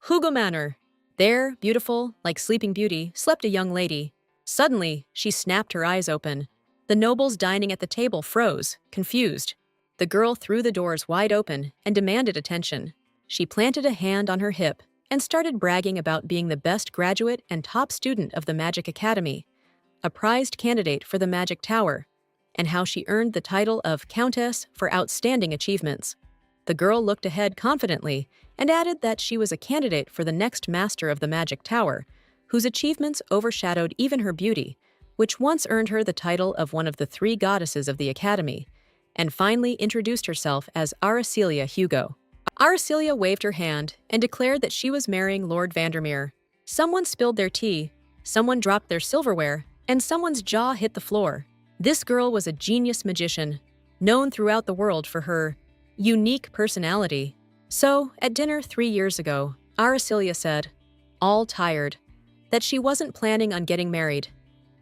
Hugo Manor. There, beautiful, like Sleeping Beauty, slept a young lady. Suddenly, she snapped her eyes open. The nobles dining at the table froze, confused. The girl threw the doors wide open and demanded attention. She planted a hand on her hip and started bragging about being the best graduate and top student of the Magic Academy, a prized candidate for the Magic Tower, and how she earned the title of Countess for outstanding achievements. The girl looked ahead confidently and added that she was a candidate for the next master of the Magic Tower, whose achievements overshadowed even her beauty, which once earned her the title of one of the 3 goddesses of the Academy, and finally introduced herself as Aracelia Hugo. Aracelia waved her hand and declared that she was marrying Lord Vandermeer. Someone spilled their tea, someone dropped their silverware, and someone's jaw hit the floor. This girl was a genius magician, known throughout the world for her unique personality. So, at dinner 3 years ago, Aracelia said, all tired, that she wasn't planning on getting married,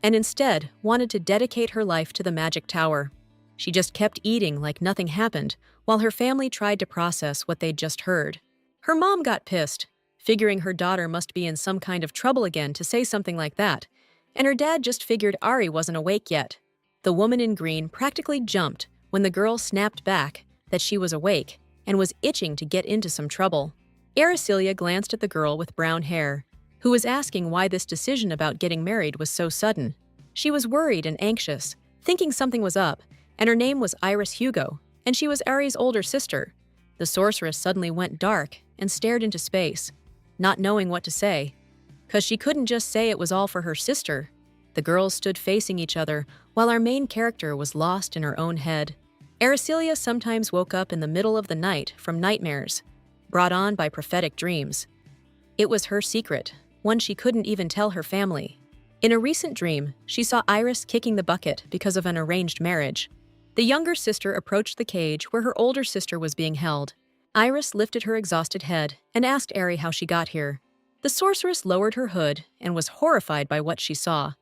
and instead wanted to dedicate her life to the Magic Tower. She just kept eating like nothing happened, while her family tried to process what they'd just heard. Her mom got pissed, figuring her daughter must be in some kind of trouble again to say something like that, and her dad just figured Ari wasn't awake yet. The woman in green practically jumped when the girl snapped back that she was awake and was itching to get into some trouble. Aracelia glanced at the girl with brown hair, who was asking why this decision about getting married was so sudden. She was worried and anxious, thinking something was up, and her name was Iris Hugo, and she was Ari's older sister. The sorceress suddenly went dark and stared into space, not knowing what to say, 'cause she couldn't just say it was all for her sister. The girls stood facing each other while our main character was lost in her own head. Aracelia sometimes woke up in the middle of the night from nightmares, brought on by prophetic dreams. It was her secret, one she couldn't even tell her family. In a recent dream, she saw Iris kicking the bucket because of an arranged marriage. The younger sister approached the cage where her older sister was being held. Iris lifted her exhausted head and asked Ari how she got here. The sorceress lowered her hood and was horrified by what she saw,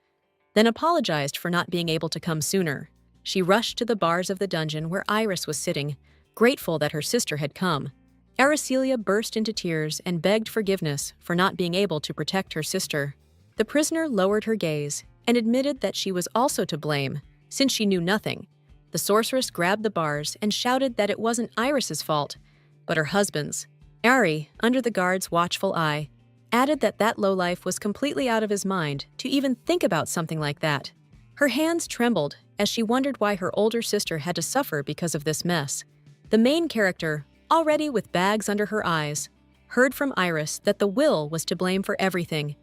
then apologized for not being able to come sooner. She rushed to the bars of the dungeon where Iris was sitting, grateful that her sister had come. Aracelia burst into tears and begged forgiveness for not being able to protect her sister. The prisoner lowered her gaze and admitted that she was also to blame, since she knew nothing. The sorceress grabbed the bars and shouted that it wasn't Iris's fault, but her husband's. Ari, under the guard's watchful eye, added that that lowlife was completely out of his mind to even think about something like that. Her hands trembled as she wondered why her older sister had to suffer because of this mess. The main character, already with bags under her eyes, heard from Iris that the will was to blame for everything.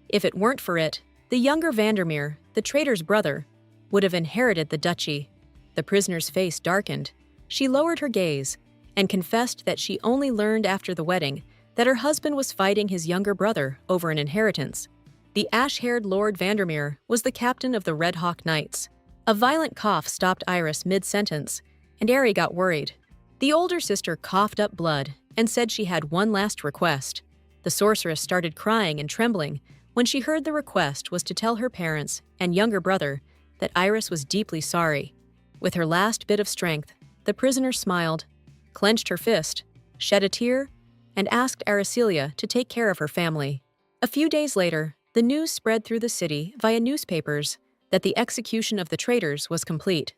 If it weren't for it, the younger Vandermeer, the traitor's brother, would have inherited the duchy. The prisoner's face darkened. She lowered her gaze and confessed that she only learned after the wedding that her husband was fighting his younger brother over an inheritance. The ash-haired Lord Vandermeer was the captain of the Red Hawk Knights. A violent cough stopped Iris mid-sentence, and Ari got worried. The older sister coughed up blood and said she had one last request. The sorceress started crying and trembling when she heard the request was to tell her parents and younger brother that Iris was deeply sorry. With her last bit of strength, the prisoner smiled, clenched her fist, shed a tear, and asked Aracelia to take care of her family. A few days later, the news spread through the city via newspapers that the execution of the traitors was complete.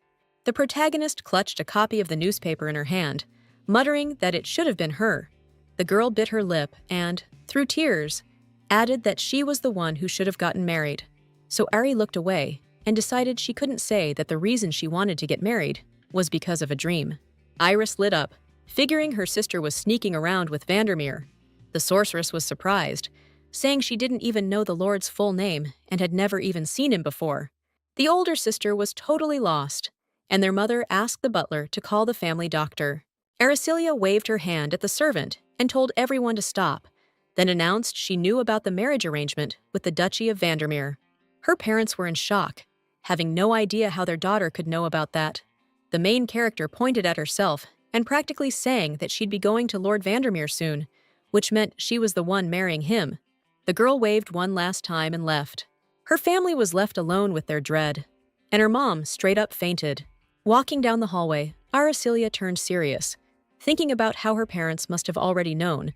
The protagonist clutched a copy of the newspaper in her hand, muttering that it should have been her. The girl bit her lip and, through tears, added that she was the one who should have gotten married. So Ari looked away and decided she couldn't say that the reason she wanted to get married was because of a dream. Iris lit up, figuring her sister was sneaking around with Vandermeer. The sorceress was surprised, saying she didn't even know the Lord's full name and had never even seen him before. The older sister was totally lost, and their mother asked the butler to call the family doctor. Aracelia waved her hand at the servant and told everyone to stop, then announced she knew about the marriage arrangement with the Duchy of Vandermeer. Her parents were in shock, having no idea how their daughter could know about that. The main character pointed at herself and practically sang that she'd be going to Lord Vandermeer soon, which meant she was the one marrying him. The girl waved one last time and left. Her family was left alone with their dread, and her mom straight up fainted. Walking down the hallway, Aracelia turned serious, thinking about how her parents must have already known,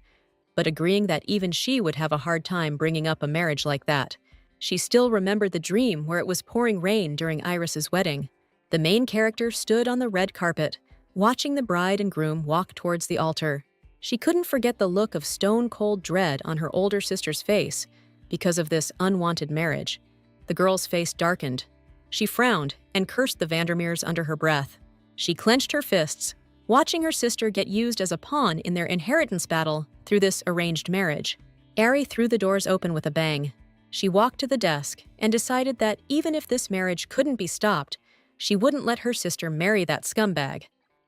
but agreeing that even she would have a hard time bringing up a marriage like that. She still remembered the dream where it was pouring rain during Iris's wedding. The main character stood on the red carpet, watching the bride and groom walk towards the altar. She couldn't forget the look of stone-cold dread on her older sister's face because of this unwanted marriage. The girl's face darkened. She frowned and cursed the Vandermeers under her breath. She clenched her fists, watching her sister get used as a pawn in their inheritance battle through this arranged marriage. Ari threw the doors open with a bang. She walked to the desk and decided that even if this marriage couldn't be stopped, she wouldn't let her sister marry that scumbag.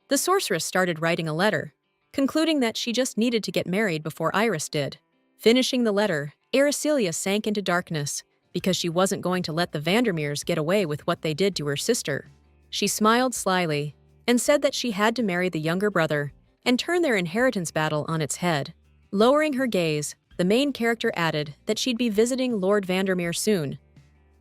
The sorceress started writing a letter, concluding that she just needed to get married before Iris did. Finishing the letter, Aricilia sank into darkness because she wasn't going to let the Vandermeers get away with what they did to her sister. She smiled slyly and said that she had to marry the younger brother and turn their inheritance battle on its head. Lowering her gaze, the main character added that she'd be visiting Lord Vandermeer soon,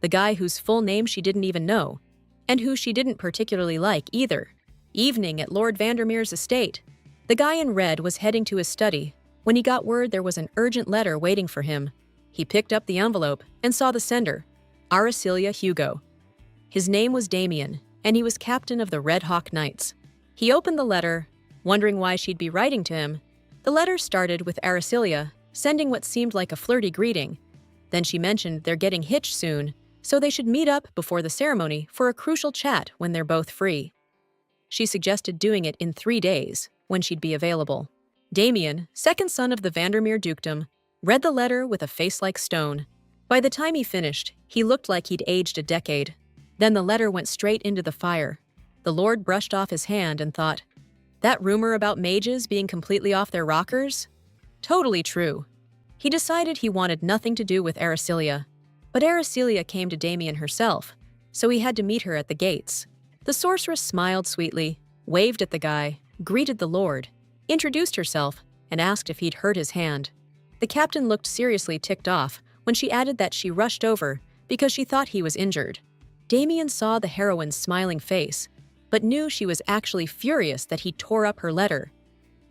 the guy whose full name she didn't even know, and who she didn't particularly like either. Evening at Lord Vandermeer's estate. The guy in red was heading to his study when he got word there was an urgent letter waiting for him. He picked up the envelope and saw the sender, Aricilia Hugo. His name was Damien, and he was captain of the Red Hawk Knights. He opened the letter, wondering why she'd be writing to him. The letter started with Aricilia sending what seemed like a flirty greeting. Then she mentioned they're getting hitched soon, so they should meet up before the ceremony for a crucial chat when they're both free. She suggested doing it in 3 days, when she'd be available. Damien, second son of the Vandermeer dukedom, read the letter with a face like stone. By the time he finished, he looked like he'd aged a decade. Then the letter went straight into the fire. The Lord brushed off his hand and thought, "That rumor about mages being completely off their rockers? Totally true." He decided he wanted nothing to do with Aricilia, but Aricilia came to Damien herself, so he had to meet her at the gates. The sorceress smiled sweetly, waved at the guy, greeted the Lord, introduced herself, and asked if he'd hurt his hand. The captain looked seriously ticked off when she added that she rushed over because she thought he was injured. Damien saw the heroine's smiling face, but knew she was actually furious that he tore up her letter.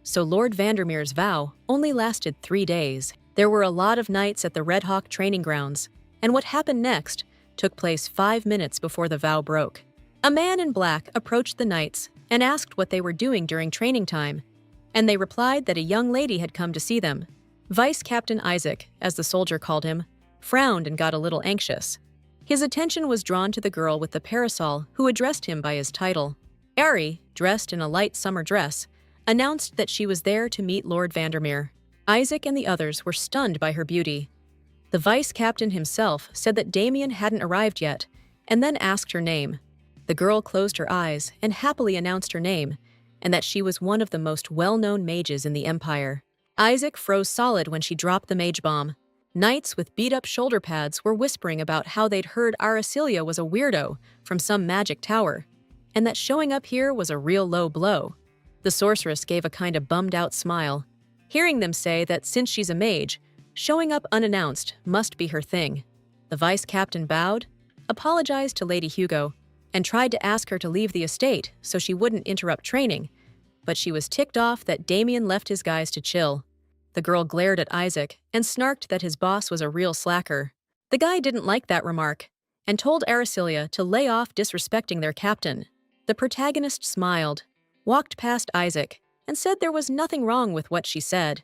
So Lord Vandermeer's vow only lasted 3 days. There were a lot of nights at the Red Hawk training grounds, and what happened next took place 5 minutes before the vow broke. A man in black approached the knights and asked what they were doing during training time, and they replied that a young lady had come to see them. Vice Captain Isaac, as the soldier called him, frowned and got a little anxious. His attention was drawn to the girl with the parasol who addressed him by his title. Ari, dressed in a light summer dress, announced that she was there to meet Lord Vandermeer. Isaac and the others were stunned by her beauty. The vice captain himself said that Damien hadn't arrived yet, and then asked her name. The girl closed her eyes and happily announced her name, and that she was one of the most well-known mages in the Empire. Isaac froze solid when she dropped the mage bomb. Knights with beat-up shoulder pads were whispering about how they'd heard Aricilia was a weirdo from some magic tower, and that showing up here was a real low blow. The sorceress gave a kind of bummed-out smile, hearing them say that since she's a mage, showing up unannounced must be her thing. The vice captain bowed, apologized to Lady Hugo, and tried to ask her to leave the estate so she wouldn't interrupt training, but she was ticked off that Damien left his guys to chill. The girl glared at Isaac and snarked that his boss was a real slacker. The guy didn't like that remark and told Aricilia to lay off disrespecting their captain. The protagonist smiled, walked past Isaac, and said there was nothing wrong with what she said,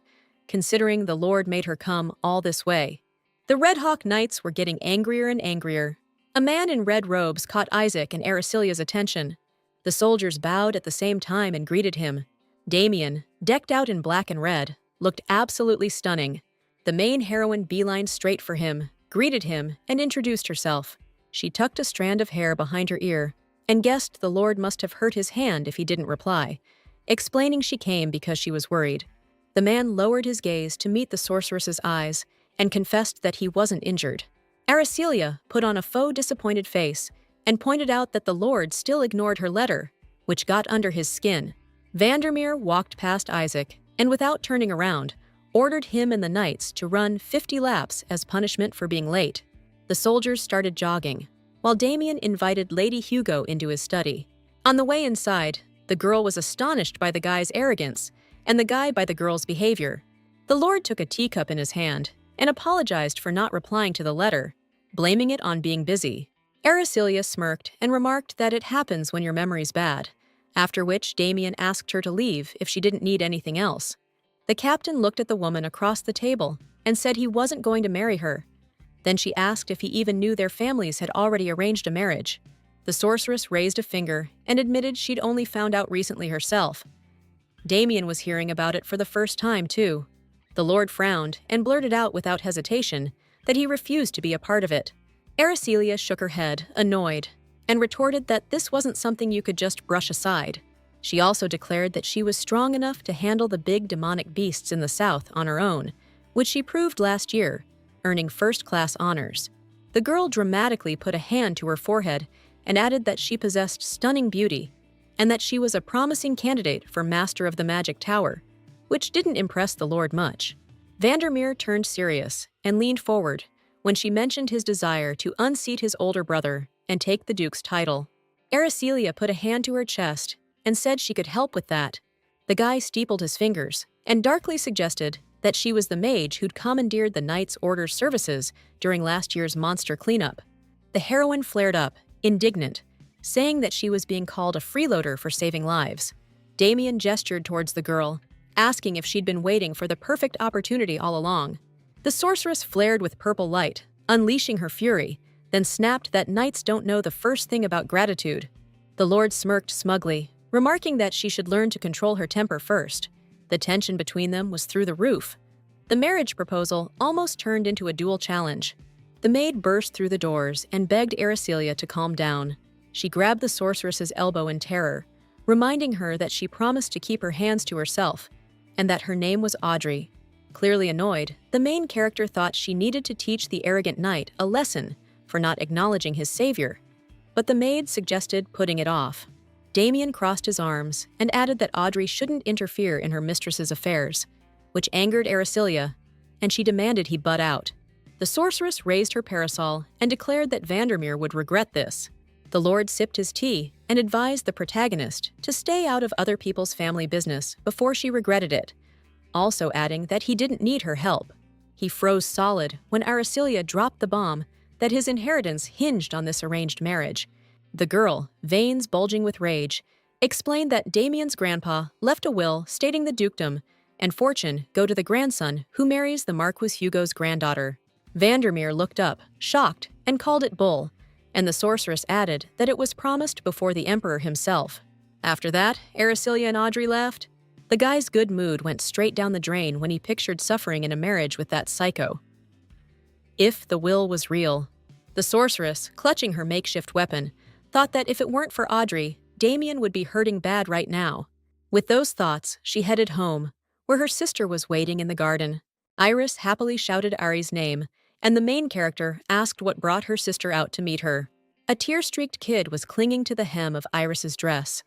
considering the Lord made her come all this way. The Red Hawk Knights were getting angrier and angrier. A man in red robes caught Isaac and Aricilia's attention. The soldiers bowed at the same time and greeted him. Damien, decked out in black and red, looked absolutely stunning. The main heroine beelined straight for him, greeted him, and introduced herself. She tucked a strand of hair behind her ear and guessed the Lord must have hurt his hand if he didn't reply, explaining she came because she was worried. The man lowered his gaze to meet the sorceress's eyes and confessed that he wasn't injured. Aricilia put on a faux disappointed face and pointed out that the Lord still ignored her letter, which got under his skin. Vandermeer walked past Isaac and, without turning around, ordered him and the knights to run 50 laps as punishment for being late. The soldiers started jogging, while Damien invited Lady Hugo into his study. On the way inside, the girl was astonished by the guy's arrogance and the guy by the girl's behavior. The Lord took a teacup in his hand and apologized for not replying to the letter, blaming it on being busy. Araceliya smirked and remarked that it happens when your memory's bad, after which Damien asked her to leave if she didn't need anything else. The captain looked at the woman across the table and said he wasn't going to marry her. Then she asked if he even knew their families had already arranged a marriage. The sorceress raised a finger and admitted she'd only found out recently herself. Damien was hearing about it for the first time, too. The Lord frowned and blurted out without hesitation that he refused to be a part of it. Araceliya shook her head, annoyed, and retorted that this wasn't something you could just brush aside. She also declared that she was strong enough to handle the big demonic beasts in the south on her own, which she proved last year, earning first-class honors. The girl dramatically put a hand to her forehead and added that she possessed stunning beauty, and that she was a promising candidate for Master of the Magic Tower, which didn't impress the Lord much. Vandermeer turned serious and leaned forward when she mentioned his desire to unseat his older brother and take the Duke's title. Araceliya put a hand to her chest and said she could help with that. The guy steepled his fingers and darkly suggested that she was the mage who'd commandeered the Knight's Order's services during last year's monster cleanup. The heroine flared up, indignant, saying that she was being called a freeloader for saving lives. Damien gestured towards the girl, asking if she'd been waiting for the perfect opportunity all along. The sorceress flared with purple light, unleashing her fury, then snapped that knights don't know the first thing about gratitude. The Lord smirked smugly, remarking that she should learn to control her temper first. The tension between them was through the roof. The marriage proposal almost turned into a dual challenge. The maid burst through the doors and begged Araceliya to calm down. She grabbed the sorceress's elbow in terror, reminding her that she promised to keep her hands to herself, and that her name was Audrey. Clearly annoyed, the main character thought she needed to teach the arrogant knight a lesson for not acknowledging his savior, but the maid suggested putting it off. Damien crossed his arms and added that Audrey shouldn't interfere in her mistress's affairs, which angered Araceliya, and she demanded he butt out. The sorceress raised her parasol and declared that Vandermeer would regret this. The Lord sipped his tea and advised the protagonist to stay out of other people's family business before she regretted it, also adding that he didn't need her help. He froze solid when Araceliya dropped the bomb that his inheritance hinged on this arranged marriage. The girl, veins bulging with rage, explained that Damien's grandpa left a will stating the dukedom and fortune go to the grandson who marries the Marquis Hugo's granddaughter. Vandermeer looked up, shocked, and called it bull, and the sorceress added that it was promised before the emperor himself. After that, Araceliya and Audrey left. The guy's good mood went straight down the drain when he pictured suffering in a marriage with that psycho. If the will was real. The sorceress, clutching her makeshift weapon, thought that if it weren't for Audrey, Damien would be hurting bad right now. With those thoughts, she headed home, where her sister was waiting in the garden. Iris happily shouted Ari's name, and the main character asked what brought her sister out to meet her. A tear-streaked kid was clinging to the hem of Iris's dress.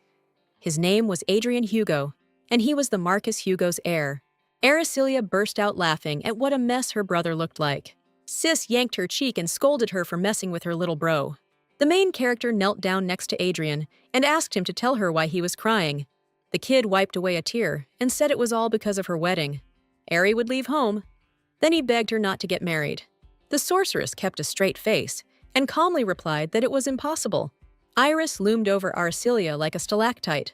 His name was Adrian Hugo, and he was the Marquis Hugo's heir. Araceliya burst out laughing at what a mess her brother looked like. Sis yanked her cheek and scolded her for messing with her little bro. The main character knelt down next to Adrian and asked him to tell her why he was crying. The kid wiped away a tear and said it was all because of her wedding. Ari would leave home. Then he begged her not to get married. The sorceress kept a straight face and calmly replied that it was impossible. Iris loomed over Araceliya like a stalactite,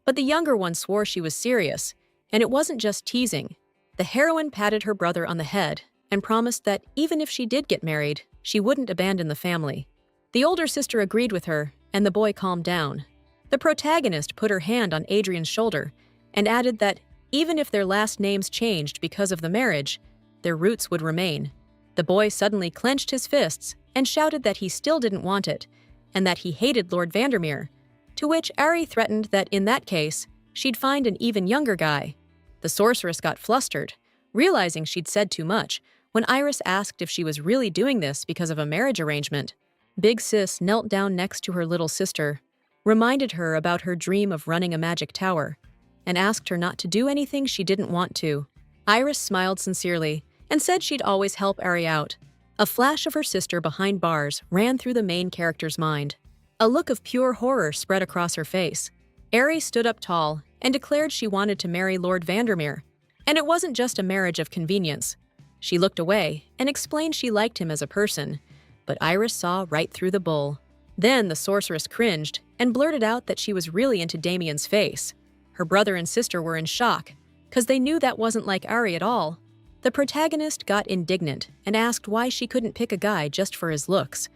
but the younger one swore she was serious, and it wasn't just teasing. The heroine patted her brother on the head and promised that even if she did get married, she wouldn't abandon the family. The older sister agreed with her, and the boy calmed down. The protagonist put her hand on Adrian's shoulder and added that even if their last names changed because of the marriage, their roots would remain. The boy suddenly clenched his fists and shouted that he still didn't want it, and that he hated Lord Vandermeer, to which Ari threatened that in that case, she'd find an even younger guy. The sorceress got flustered, realizing she'd said too much, when Iris asked if she was really doing this because of a marriage arrangement. Big Sis knelt down next to her little sister, reminded her about her dream of running a magic tower, and asked her not to do anything she didn't want to. Iris smiled sincerely and said she'd always help Ari out. A flash of her sister behind bars ran through the main character's mind. A look of pure horror spread across her face. Ari stood up tall and declared she wanted to marry Lord Vandermeer. And it wasn't just a marriage of convenience. She looked away and explained she liked him as a person, but Iris saw right through the bull. Then the sorceress cringed and blurted out that she was really into Damien's face. Her brother and sister were in shock, because they knew that wasn't like Ari at all. The protagonist got indignant and asked why she couldn't pick a guy just for his looks,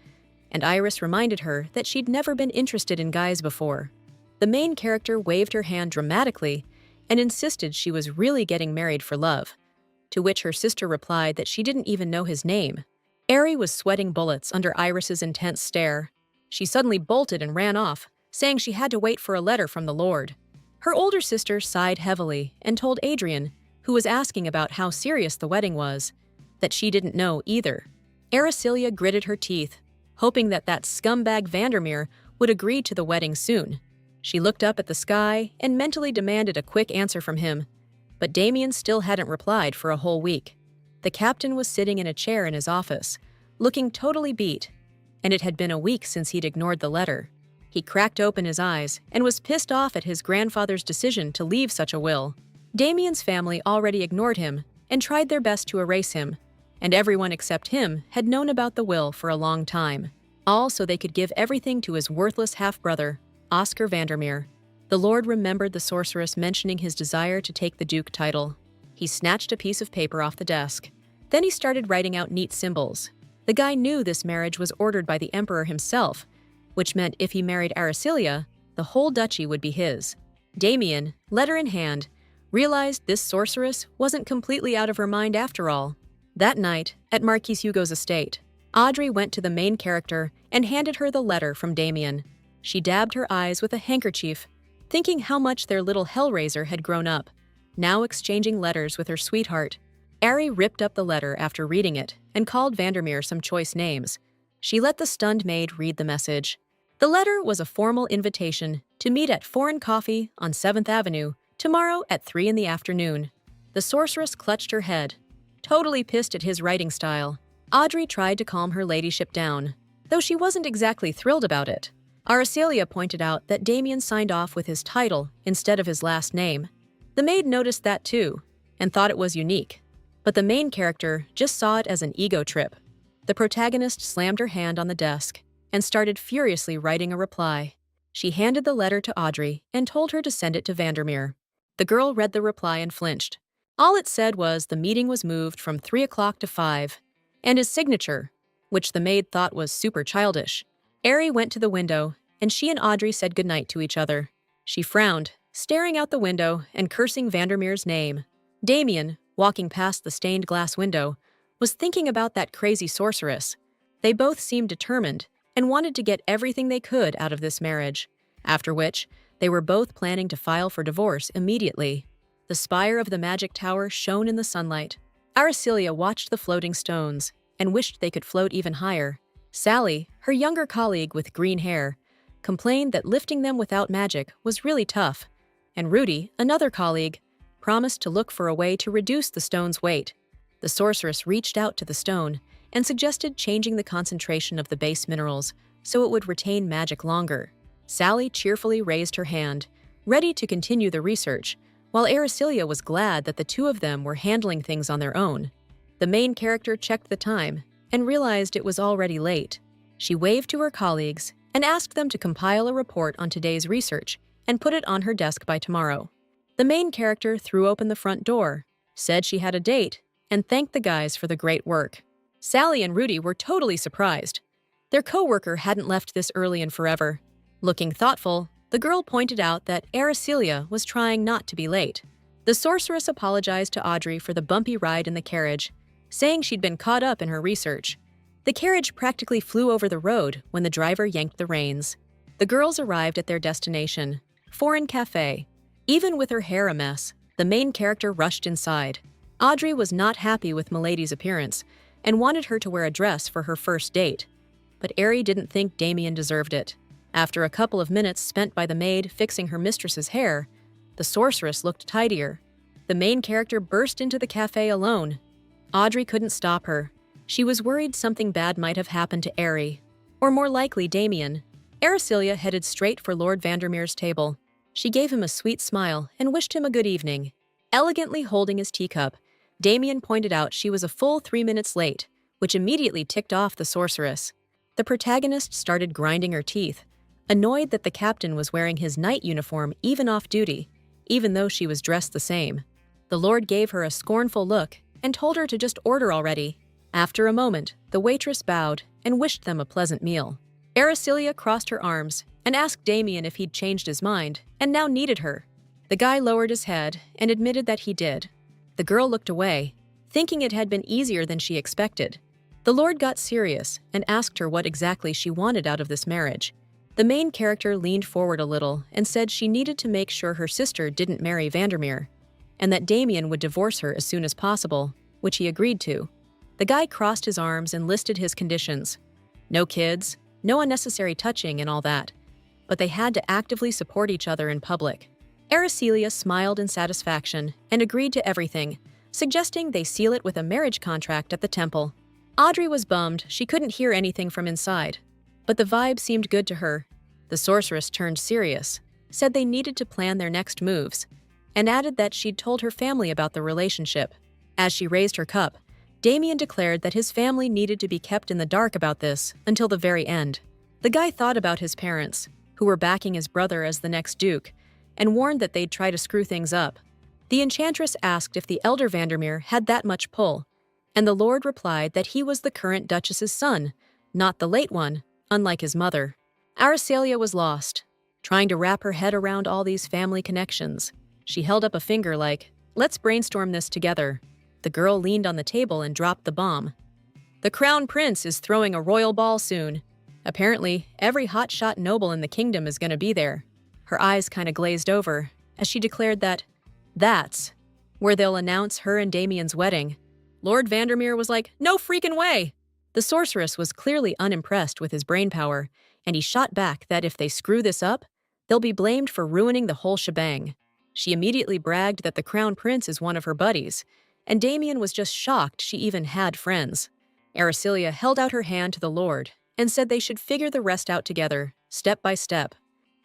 and Iris reminded her that she'd never been interested in guys before. The main character waved her hand dramatically and insisted she was really getting married for love, to which her sister replied that she didn't even know his name. Ari was sweating bullets under Iris's intense stare. She suddenly bolted and ran off, saying she had to wait for a letter from the Lord. Her older sister sighed heavily and told Adrian, who was asking about how serious the wedding was, that she didn't know either. Aricilia gritted her teeth, hoping that scumbag Vandermeer would agree to the wedding soon. She looked up at the sky and mentally demanded a quick answer from him, but Damien still hadn't replied for a whole week. The captain was sitting in a chair in his office, looking totally beat, and it had been a week since he'd ignored the letter. He cracked open his eyes and was pissed off at his grandfather's decision to leave such a will. Damien's family already ignored him and tried their best to erase him, and everyone except him had known about the will for a long time, all so they could give everything to his worthless half-brother, Oscar Vandermeer. The Lord remembered the sorceress mentioning his desire to take the Duke title. He snatched a piece of paper off the desk. Then he started writing out neat symbols. The guy knew this marriage was ordered by the Emperor himself, which meant if he married Aricilia, the whole duchy would be his. Damien, letter in hand, realized this sorceress wasn't completely out of her mind after all. That night, at Marquis Hugo's estate, Audrey went to the main character and handed her the letter from Damien. She dabbed her eyes with a handkerchief, thinking how much their little Hellraiser had grown up, now exchanging letters with her sweetheart. Ari ripped up the letter after reading it and called Vandermeer some choice names. She let the stunned maid read the message. The letter was a formal invitation to meet at Foreign Coffee on 7th Avenue tomorrow at 3 in the afternoon. The sorceress clutched her head, totally pissed at his writing style. Audrey tried to calm her ladyship down, though she wasn't exactly thrilled about it. Aricilia pointed out that Damien signed off with his title instead of his last name. The maid noticed that too, and thought it was unique. But the main character just saw it as an ego trip. The protagonist slammed her hand on the desk and started furiously writing a reply. She handed the letter to Audrey and told her to send it to Vandermeer. The girl read the reply and flinched. All it said was the meeting was moved from 3 o'clock to 5, and his signature, which the maid thought was super childish. Ari went to the window, and she and Audrey said goodnight to each other. She frowned, staring out the window and cursing Vandermeer's name. Damien, walking past the stained glass window, was thinking about that crazy sorceress. They both seemed determined and wanted to get everything they could out of this marriage, after which they were both planning to file for divorce immediately. The spire of the magic tower shone in the sunlight. Aricilia watched the floating stones and wished they could float even higher. Sally, her younger colleague with green hair, complained that lifting them without magic was really tough, and Rudy, another colleague, promised to look for a way to reduce the stone's weight. The sorceress reached out to the stone and suggested changing the concentration of the base minerals so it would retain magic longer. Sally cheerfully raised her hand, ready to continue the research, while Aricilia was glad that the two of them were handling things on their own. The main character checked the time and realized it was already late. She waved to her colleagues and asked them to compile a report on today's research and put it on her desk by tomorrow. The main character threw open the front door, said she had a date, and thanked the guys for the great work. Sally and Rudy were totally surprised. Their coworker hadn't left this early in forever. Looking thoughtful, the girl pointed out that Aricilia was trying not to be late. The sorceress apologized to Audrey for the bumpy ride in the carriage, saying she'd been caught up in her research. The carriage practically flew over the road when the driver yanked the reins. The girls arrived at their destination, Foreign Cafe. Even with her hair a mess, the main character rushed inside. Audrey was not happy with Milady's appearance and wanted her to wear a dress for her first date. But Ari didn't think Damien deserved it. After a couple of minutes spent by the maid fixing her mistress's hair, the sorceress looked tidier. The main character burst into the cafe alone. Audrey couldn't stop her. She was worried something bad might have happened to Ari, or more likely Damien. Aricilia headed straight for Lord Vandermeer's table. She gave him a sweet smile and wished him a good evening. Elegantly holding his teacup, Damien pointed out she was a full 3 minutes late, which immediately ticked off the sorceress. The protagonist started grinding her teeth, annoyed that the captain was wearing his night uniform even off duty, even though she was dressed the same. The Lord gave her a scornful look and told her to just order already. After a moment, the waitress bowed and wished them a pleasant meal. Araceliya crossed her arms and asked Damien if he'd changed his mind and now needed her. The guy lowered his head and admitted that he did. The girl looked away, thinking it had been easier than she expected. The Lord got serious and asked her what exactly she wanted out of this marriage. The main character leaned forward a little and said she needed to make sure her sister didn't marry Vandermeer, and that Damien would divorce her as soon as possible, which he agreed to. The guy crossed his arms and listed his conditions. No kids, no unnecessary touching and all that. But they had to actively support each other in public. Araceliya smiled in satisfaction and agreed to everything, suggesting they seal it with a marriage contract at the temple. Audrey was bummed she couldn't hear anything from inside, but the vibe seemed good to her. The sorceress turned serious, said they needed to plan their next moves, and added that she'd told her family about the relationship. As she raised her cup, Damien declared that his family needed to be kept in the dark about this until the very end. The guy thought about his parents, who were backing his brother as the next duke, and warned that they'd try to screw things up. The enchantress asked if the elder Vandermeer had that much pull, and the Lord replied that he was the current duchess's son, not the late one, unlike his mother. Araceliya was lost, trying to wrap her head around all these family connections. She held up a finger like, "Let's brainstorm this together." The girl leaned on the table and dropped the bomb. "The crown prince is throwing a royal ball soon. Apparently, every hotshot noble in the kingdom is going to be there." Her eyes kind of glazed over as she declared that that's where they'll announce her and Damien's wedding. Lord Vandermeer was like, "No freaking way!" The sorceress was clearly unimpressed with his brainpower, and he shot back that if they screw this up, they'll be blamed for ruining the whole shebang. She immediately bragged that the crown prince is one of her buddies, and Damien was just shocked she even had friends. Araceliya held out her hand to the Lord and said they should figure the rest out together, step by step.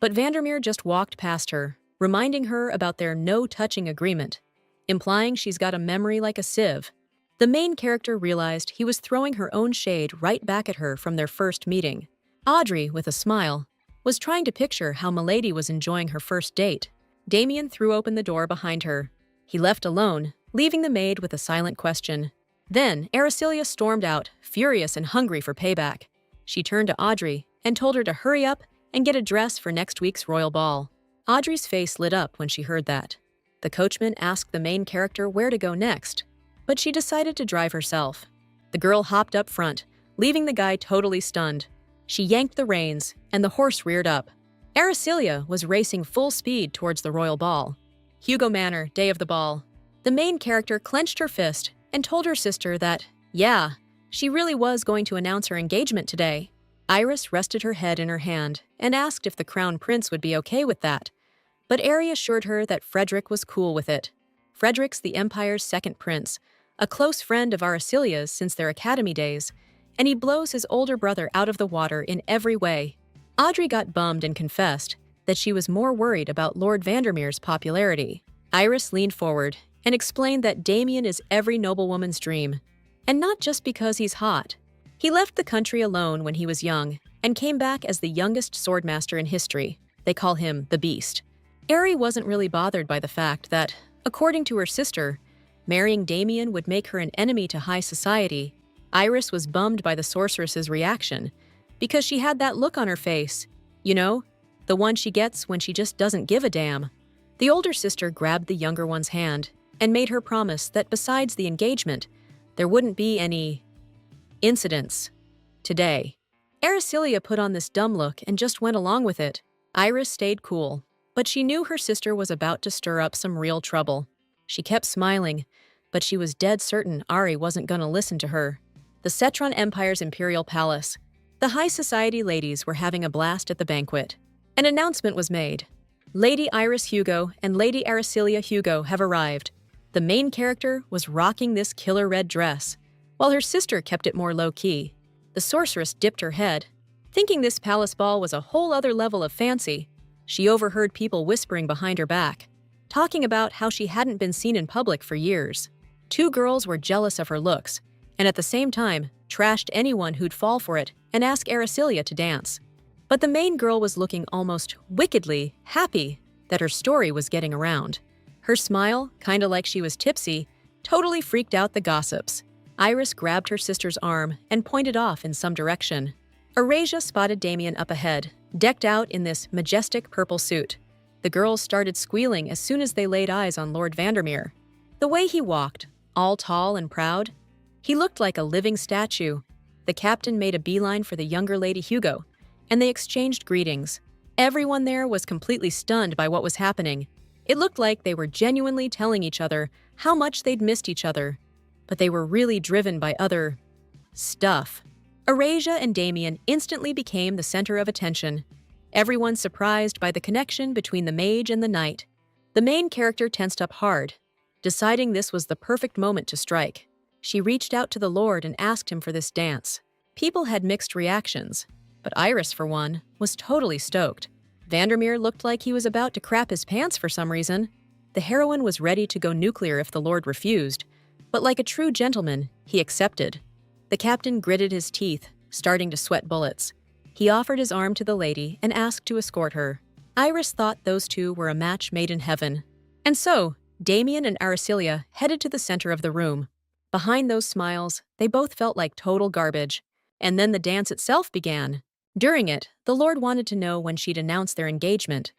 But Vandermeer just walked past her, reminding her about their no-touching agreement, implying she's got a memory like a sieve. The main character realized he was throwing her own shade right back at her from their first meeting. Audrey, with a smile, was trying to picture how Milady was enjoying her first date. Damien threw open the door behind her. He left alone, leaving the maid with a silent question. Then Araceliya stormed out, furious and hungry for payback. She turned to Audrey and told her to hurry up and get a dress for next week's royal ball. Audrey's face lit up when she heard that. The coachman asked the main character where to go next, but she decided to drive herself. The girl hopped up front, leaving the guy totally stunned. She yanked the reins, and the horse reared up. Araceliya was racing full speed towards the royal ball. Hugo Manor, day of the ball. The main character clenched her fist and told her sister that, yeah, she really was going to announce her engagement today. Iris rested her head in her hand and asked if the crown prince would be okay with that. But Ari assured her that Frederick was cool with it. Frederick's the Empire's second prince, a close friend of Aracelia's since their academy days, and he blows his older brother out of the water in every way. Audrey got bummed and confessed that she was more worried about Lord Vandermeer's popularity. Iris leaned forward and explained that Damien is every noblewoman's dream, and not just because he's hot. He left the country alone when he was young and came back as the youngest swordmaster in history. They call him the Beast. Ari wasn't really bothered by the fact that, according to her sister, marrying Damien would make her an enemy to high society. Iris was bummed by the sorceress's reaction because she had that look on her face, you know, the one she gets when she just doesn't give a damn. The older sister grabbed the younger one's hand and made her promise that besides the engagement, there wouldn't be any incidents today. Araceliya put on this dumb look and just went along with it. Iris stayed cool, but she knew her sister was about to stir up some real trouble. She kept smiling, but she was dead certain Ari wasn't going to listen to her. The Cetron Empire's imperial palace. The high society ladies were having a blast at the banquet. An announcement was made. Lady Iris Hugo and Lady Araceliya Hugo have arrived. The main character was rocking this killer red dress, while her sister kept it more low-key. The sorceress dipped her head, thinking this palace ball was a whole other level of fancy. She overheard people whispering behind her back. talking about how she hadn't been seen in public for years. Two girls were jealous of her looks, and at the same time, trashed anyone who'd fall for it and ask Araceliya to dance. But the main girl was looking almost wickedly happy that her story was getting around. Her smile, kinda like she was tipsy, totally freaked out the gossips. Iris grabbed her sister's arm and pointed off in some direction. Erasure spotted Damien up ahead, decked out in this majestic purple suit. The girls started squealing as soon as they laid eyes on Lord Vandermeer. The way he walked, all tall and proud, he looked like a living statue. The captain made a beeline for the younger Lady Hugo, and they exchanged greetings. Everyone there was completely stunned by what was happening. It looked like they were genuinely telling each other how much they'd missed each other, but they were really driven by other stuff. Erasure and Damien instantly became the center of attention. Everyone surprised by the connection between the mage and the knight. The main character tensed up hard, deciding this was the perfect moment to strike. She reached out to the Lord and asked him for this dance. People had mixed reactions, but Iris, for one, was totally stoked. Vandermeer looked like he was about to crap his pants for some reason. The heroine was ready to go nuclear if the Lord refused, but like a true gentleman, he accepted. The captain gritted his teeth, starting to sweat bullets. He offered his arm to the lady and asked to escort her. Iris thought those two were a match made in heaven. And so, Damien and Araceliya headed to the center of the room. Behind those smiles, they both felt like total garbage. And then the dance itself began. During it, the Lord wanted to know when she'd announce their engagement,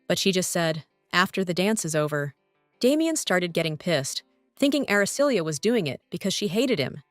but she just said, "After the dance is over." Damien started getting pissed, thinking Araceliya was doing it because she hated him.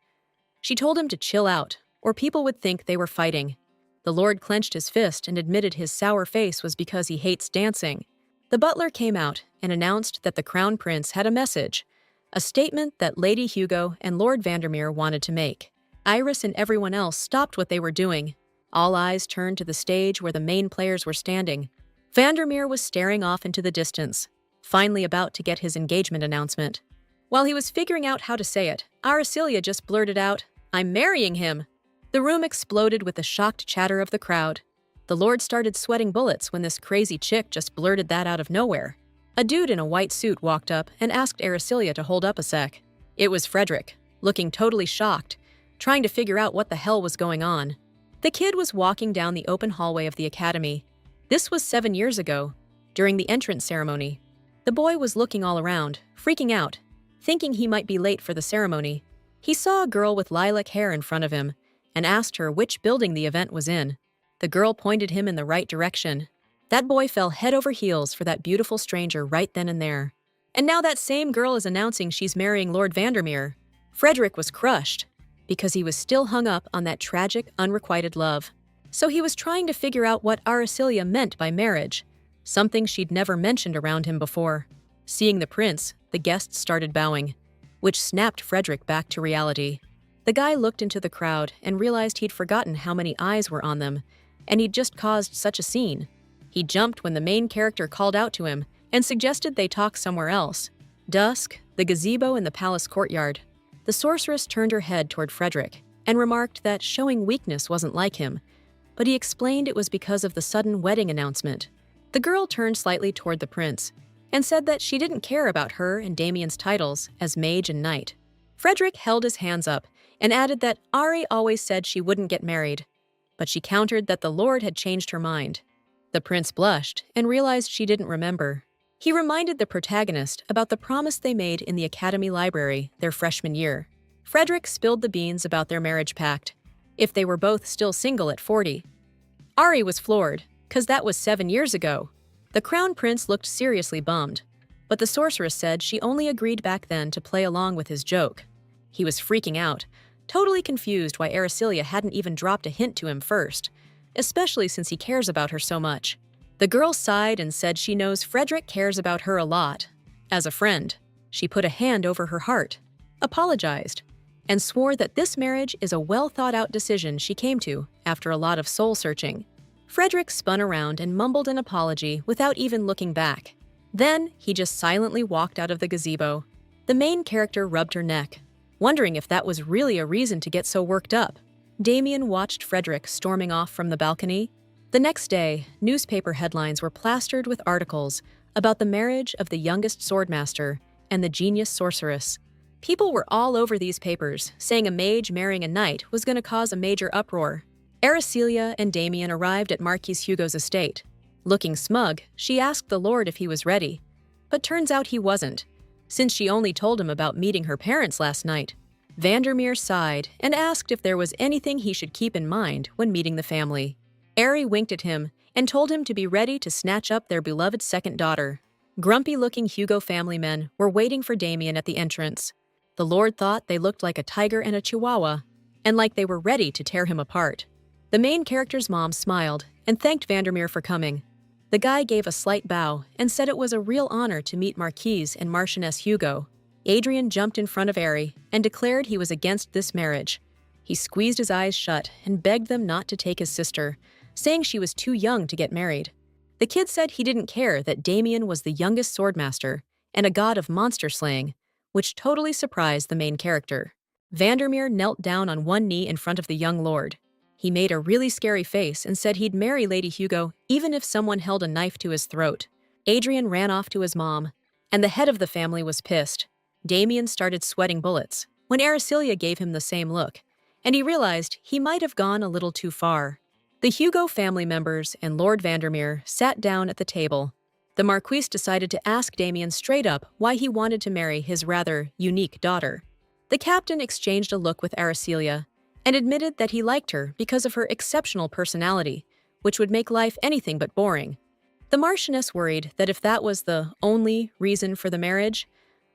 She told him to chill out, or people would think they were fighting. The Lord clenched his fist and admitted his sour face was because he hates dancing. The butler came out and announced that the Crown Prince had a message, a statement that Lady Hugo and Lord Vandermeer wanted to make. Iris and everyone else stopped what they were doing. All eyes turned to the stage where the main players were standing. Vandermeer was staring off into the distance, finally about to get his engagement announcement. While he was figuring out how to say it, Araceliya just blurted out, "I'm marrying him." The room exploded with the shocked chatter of the crowd. The Lord started sweating bullets when this crazy chick just blurted that out of nowhere. A dude in a white suit walked up and asked Araceliya to hold up a sec. It was Frederick, looking totally shocked, trying to figure out what the hell was going on. The kid was walking down the open hallway of the academy. This was 7 years ago, during the entrance ceremony. The boy was looking all around, freaking out, thinking he might be late for the ceremony. He saw a girl with lilac hair in front of him and asked her which building the event was in. The girl pointed him in the right direction. That boy fell head over heels for that beautiful stranger right then and there. And now that same girl is announcing she's marrying Lord Vandermeer. Frederick was crushed, because he was still hung up on that tragic, unrequited love. So he was trying to figure out what Araceliya meant by marriage, something she'd never mentioned around him before. Seeing the prince, the guests started bowing, which snapped Frederick back to reality. The guy looked into the crowd and realized he'd forgotten how many eyes were on them, and he'd just caused such a scene. He jumped when the main character called out to him and suggested they talk somewhere else. Dusk, the gazebo in the palace courtyard. The sorceress turned her head toward Frederick and remarked that showing weakness wasn't like him, but he explained it was because of the sudden wedding announcement. The girl turned slightly toward the prince and said that she didn't care about her and Damien's titles as mage and knight. Frederick held his hands up and added that Ari always said she wouldn't get married, but she countered that the Lord had changed her mind. The prince blushed and realized she didn't remember. He reminded the protagonist about the promise they made in the academy library their freshman year. Frederick spilled the beans about their marriage pact, if they were both still single at 40. Ari was floored, 'cause that was 7 years ago. The crown prince looked seriously bummed, but the sorceress said she only agreed back then to play along with his joke. He was freaking out, totally confused why Araceliya hadn't even dropped a hint to him first, especially since he cares about her so much. The girl sighed and said she knows Frederick cares about her a lot. As a friend, she put a hand over her heart, apologized, and swore that this marriage is a well-thought-out decision she came to after a lot of soul-searching. Frederick spun around and mumbled an apology without even looking back. Then, he just silently walked out of the gazebo. The main character rubbed her neck, wondering if that was really a reason to get so worked up. Damien watched Frederick storming off from the balcony. The next day, newspaper headlines were plastered with articles about the marriage of the youngest swordmaster and the genius sorceress. People were all over these papers, saying a mage marrying a knight was going to cause a major uproar. Aracelia and Damien arrived at Marquis Hugo's estate. Looking smug, she asked the lord if he was ready. But turns out he wasn't, since she only told him about meeting her parents last night. Vandermeer sighed and asked if there was anything he should keep in mind when meeting the family. Ari winked at him and told him to be ready to snatch up their beloved second daughter. Grumpy-looking Hugo family men were waiting for Damien at the entrance. The lord thought they looked like a tiger and a chihuahua, and like they were ready to tear him apart. The main character's mom smiled and thanked Vandermeer for coming. The guy gave a slight bow and said it was a real honor to meet Marquise and Marchioness Hugo. Adrian jumped in front of Ari and declared he was against this marriage. He squeezed his eyes shut and begged them not to take his sister, saying she was too young to get married. The kid said he didn't care that Damien was the youngest swordmaster and a god of monster slaying, which totally surprised the main character. Vandermeer knelt down on one knee in front of the young lord. He made a really scary face and said he'd marry Lady Hugo even if someone held a knife to his throat. Adrian ran off to his mom, and the head of the family was pissed. Damien started sweating bullets when Aracelia gave him the same look, and he realized he might have gone a little too far. The Hugo family members and Lord Vandermeer sat down at the table. The Marquise decided to ask Damien straight up why he wanted to marry his rather unique daughter. The captain exchanged a look with Aracelia and admitted that he liked her because of her exceptional personality, which would make life anything but boring. The Marchioness worried that if that was the only reason for the marriage,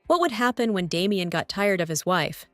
what would happen when Damien got tired of his wife?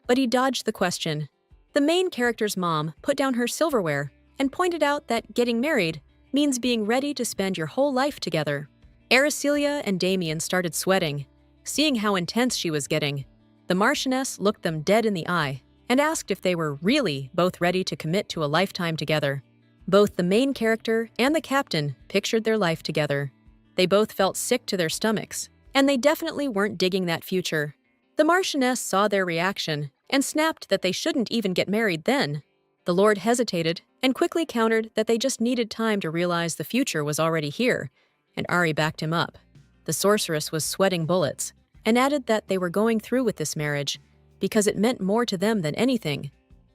But he dodged the question. The main character's mom put down her silverware and pointed out that getting married means being ready to spend your whole life together. Aracelia and Damien started sweating, seeing how intense she was getting. The Marchioness looked them dead in the eye and asked if they were really both ready to commit to a lifetime together. Both the main character and the captain pictured their life together. They both felt sick to their stomachs, and they definitely weren't digging that future. The Marchioness saw their reaction and snapped that they shouldn't even get married then. The lord hesitated and quickly countered that they just needed time to realize the future was already here, and Ari backed him up. The sorceress was sweating bullets and added that they were going through with this marriage because it meant more to them than anything,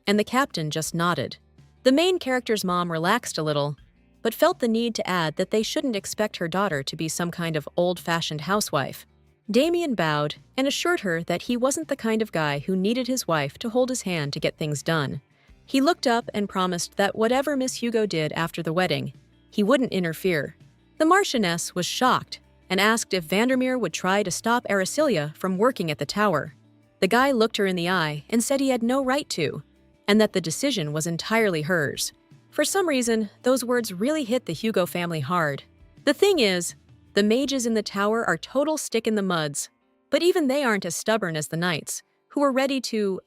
and the captain just nodded. The main character's mom relaxed a little, but felt the need to add that they shouldn't expect her daughter to be some kind of old-fashioned housewife. Damien bowed and assured her that he wasn't the kind of guy who needed his wife to hold his hand to get things done. He looked up and promised that whatever Miss Hugo did after the wedding, he wouldn't interfere. The Marchioness was shocked and asked if Vandermeer would try to stop Aracelia from working at the tower. The guy looked her in the eye and said he had no right to, and that the decision was entirely hers. For some reason, those words really hit the Hugo family hard. The thing is, the mages in the tower are total stick-in-the-muds, but even they aren't as stubborn as the knights, who were ready to,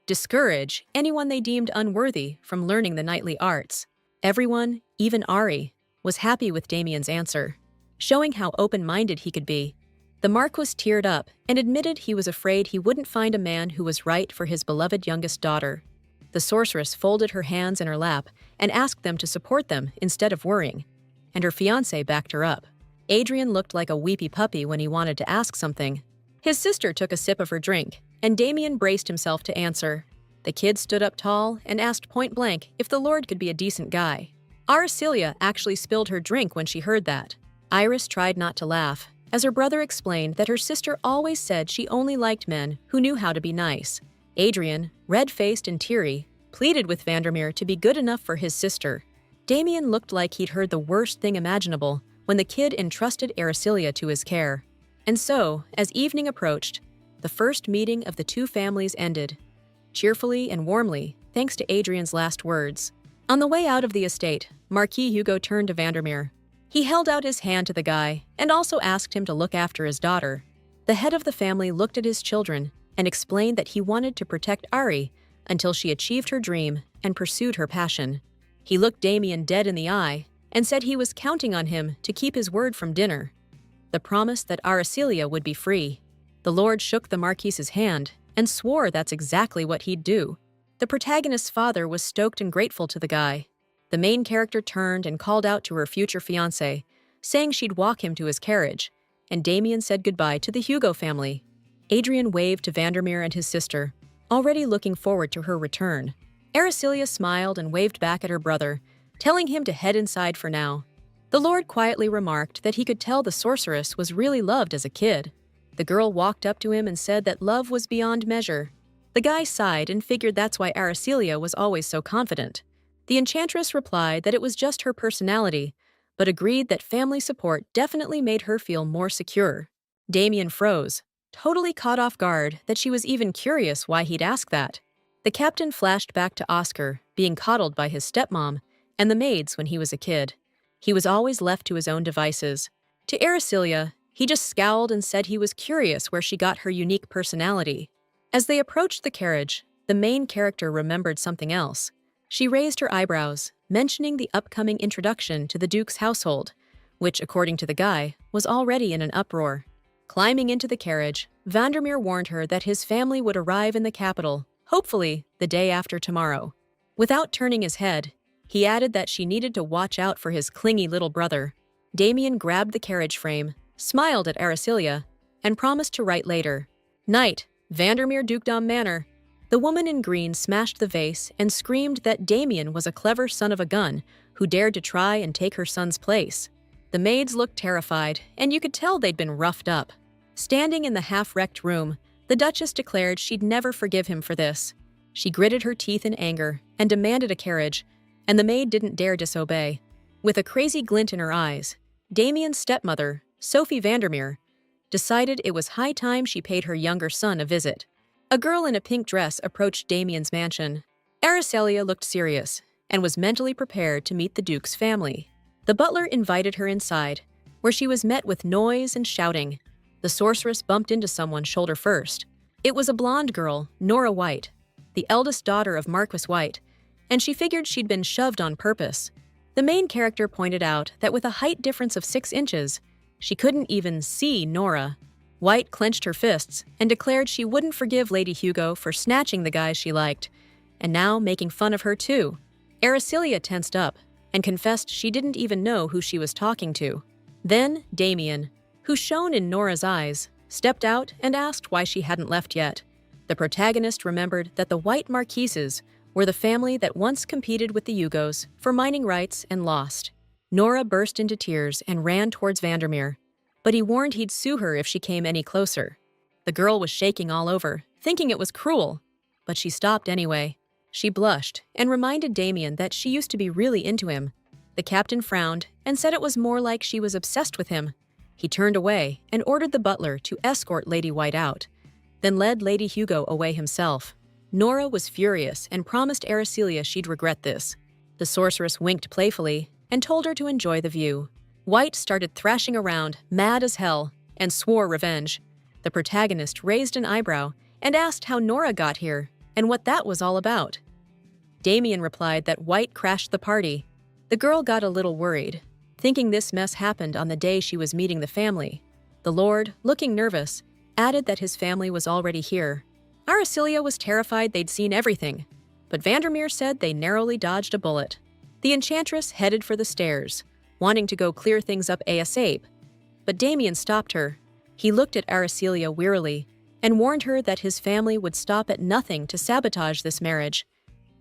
discourage anyone they deemed unworthy from learning the knightly arts. Everyone, even Ari, was happy with Damien's answer, showing how open-minded he could be. The Marquis teared up and admitted he was afraid he wouldn't find a man who was right for his beloved youngest daughter. The sorceress folded her hands in her lap and asked them to support them instead of worrying, and her fiancé backed her up. Adrian looked like a weepy puppy when he wanted to ask something. His sister took a sip of her drink, and Damien braced himself to answer. The kid stood up tall and asked point-blank if the lord could be a decent guy. Aracelia actually spilled her drink when she heard that. Iris tried not to laugh, as her brother explained that her sister always said she only liked men who knew how to be nice. Adrian, red-faced and teary, pleaded with Vandermeer to be good enough for his sister. Damien looked like he'd heard the worst thing imaginable when the kid entrusted Aracelia to his care. And so, as evening approached, the first meeting of the two families ended, cheerfully and warmly, thanks to Adrian's last words. On the way out of the estate, Marquis Hugo turned to Vandermeer. He held out his hand to the guy and also asked him to look after his daughter. The head of the family looked at his children and explained that he wanted to protect Ari until she achieved her dream and pursued her passion. He looked Damien dead in the eye and said he was counting on him to keep his word from dinner, the promise that Aracelia would be free. The lord shook the Marquis's hand and swore that's exactly what he'd do. The protagonist's father was stoked and grateful to the guy. The main character turned and called out to her future fiancé, saying she'd walk him to his carriage, and Damien said goodbye to the Hugo family. Adrian waved to Vandermeer and his sister, already looking forward to her return. Araceliya smiled and waved back at her brother, telling him to head inside for now. The Lord quietly remarked that he could tell the sorceress was really loved as a kid. The girl walked up to him and said that love was beyond measure. The guy sighed and figured that's why Araceliya was always so confident. The enchantress replied that it was just her personality, but agreed that family support definitely made her feel more secure. Damien froze, totally caught off guard that she was even curious why he'd ask that. The captain flashed back to Oscar, being coddled by his stepmom and the maids when he was a kid. He was always left to his own devices. To Araceliya, he just scowled and said he was curious where she got her unique personality. As they approached the carriage, the main character remembered something else. She raised her eyebrows, mentioning the upcoming introduction to the Duke's household, which, according to the guy, was already in an uproar. Climbing into the carriage, Vandermeer warned her that his family would arrive in the capital, hopefully the day after tomorrow. Without turning his head, he added that she needed to watch out for his clingy little brother. Damien grabbed the carriage frame, smiled at Araceliya, and promised to write later. Night, Vandermeer Dukedom Manor. The woman in green smashed the vase and screamed that Damien was a clever son of a gun who dared to try and take her son's place. The maids looked terrified, and you could tell they'd been roughed up. Standing in the half-wrecked room, the Duchess declared she'd never forgive him for this. She gritted her teeth in anger and demanded a carriage, and the maid didn't dare disobey. With a crazy glint in her eyes, Damien's stepmother, Sophie Vandermeer, decided it was high time she paid her younger son a visit. A girl in a pink dress approached Damien's mansion. Araceliya looked serious and was mentally prepared to meet the Duke's family. The butler invited her inside, where she was met with noise and shouting. The sorceress bumped into someone shoulder first. It was a blonde girl, Nora White, the eldest daughter of Marquis White, and she figured she'd been shoved on purpose. The main character pointed out that with a height difference of 6 inches, she couldn't even see Nora. White clenched her fists and declared she wouldn't forgive Lady Hugo for snatching the guys she liked, and now making fun of her too. Araceliya tensed up and confessed she didn't even know who she was talking to. Then Damien, who shone in Nora's eyes, stepped out and asked why she hadn't left yet. The protagonist remembered that the White Marquises were the family that once competed with the Hugos for mining rights and lost. Nora burst into tears and ran towards Vandermeer, but he warned he'd sue her if she came any closer. The girl was shaking all over, thinking it was cruel, but she stopped anyway. She blushed and reminded Damien that she used to be really into him. The captain frowned and said it was more like she was obsessed with him. He turned away and ordered the butler to escort Lady White out, then led Lady Hugo away himself. Nora was furious and promised Araceliya she'd regret this. The sorceress winked playfully and told her to enjoy the view. White started thrashing around, mad as hell, and swore revenge. The protagonist raised an eyebrow and asked how Nora got here and what that was all about. Damien replied that White crashed the party. The girl got a little worried, thinking this mess happened on the day she was meeting the family. The Lord, looking nervous, added that his family was already here. Araceliya was terrified they'd seen everything, but Vandermeer said they narrowly dodged a bullet. The enchantress headed for the stairs, wanting to go clear things up ASAP, but Damien stopped her. He looked at Araceliya wearily and warned her that his family would stop at nothing to sabotage this marriage,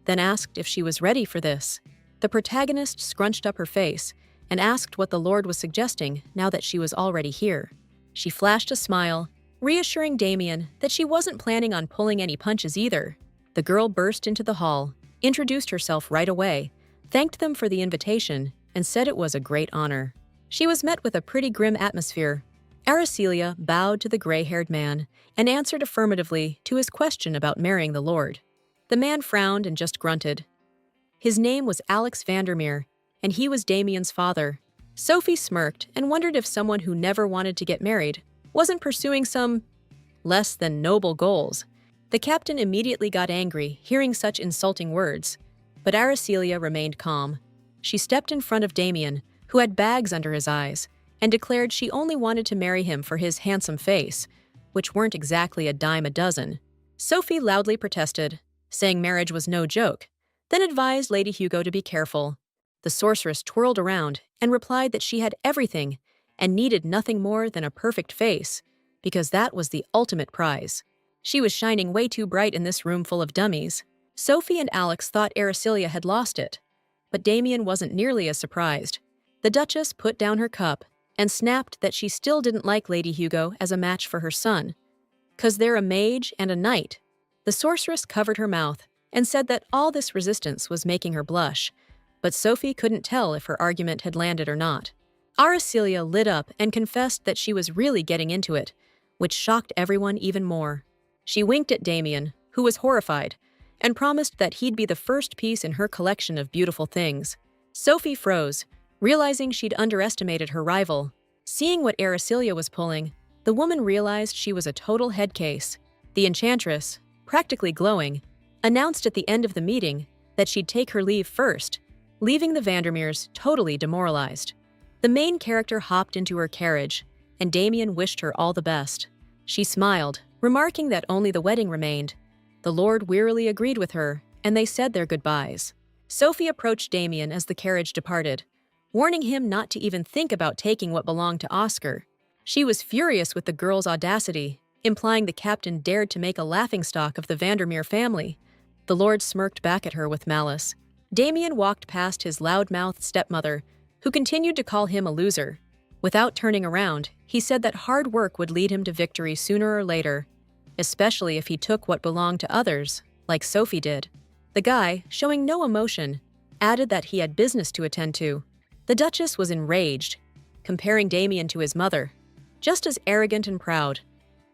then asked if she was ready for this. The protagonist scrunched up her face and asked what the Lord was suggesting now that she was already here. She flashed a smile, reassuring Damien that she wasn't planning on pulling any punches either. The girl burst into the hall, introduced herself right away, thanked them for the invitation, and said it was a great honor. She was met with a pretty grim atmosphere. Araceliya bowed to the gray-haired man and answered affirmatively to his question about marrying the Lord. The man frowned and just grunted. His name was Alex Vandermeer, and he was Damien's father. Sophie smirked and wondered if someone who never wanted to get married wasn't pursuing some less than noble goals. The captain immediately got angry hearing such insulting words, but Araceliya remained calm. She stepped in front of Damien, who had bags under his eyes, and declared she only wanted to marry him for his handsome face, which weren't exactly a dime a dozen. Sophie loudly protested, saying marriage was no joke, then advised Lady Hugo to be careful. The sorceress twirled around and replied that she had everything and needed nothing more than a perfect face, because that was the ultimate prize. She was shining way too bright in this room full of dummies. Sophie and Alex thought Araceli had lost it, but Damien wasn't nearly as surprised. The Duchess put down her cup and snapped that she still didn't like Lady Hugo as a match for her son. "'Cause they're a mage and a knight." The sorceress covered her mouth and said that all this resistance was making her blush, but Sophie couldn't tell if her argument had landed or not. Aracelia lit up and confessed that she was really getting into it, which shocked everyone even more. She winked at Damien, who was horrified, and promised that he'd be the first piece in her collection of beautiful things. Sophie froze, realizing she'd underestimated her rival. Seeing what Aracelia was pulling, the woman realized she was a total head case. The enchantress, practically glowing, announced at the end of the meeting that she'd take her leave first, leaving the Vandermeers totally demoralized. The main character hopped into her carriage, and Damien wished her all the best. She smiled, remarking that only the wedding remained. The Lord wearily agreed with her, and they said their goodbyes. Sophie approached Damien as the carriage departed, warning him not to even think about taking what belonged to Oscar. She was furious with the girl's audacity, implying the captain dared to make a laughingstock of the Vandermeer family. The Lord smirked back at her with malice. Damien walked past his loud-mouthed stepmother, who continued to call him a loser. Without turning around, he said that hard work would lead him to victory sooner or later, especially if he took what belonged to others, like Sophie did. The guy, showing no emotion, added that he had business to attend to. The Duchess was enraged, comparing Damien to his mother, just as arrogant and proud,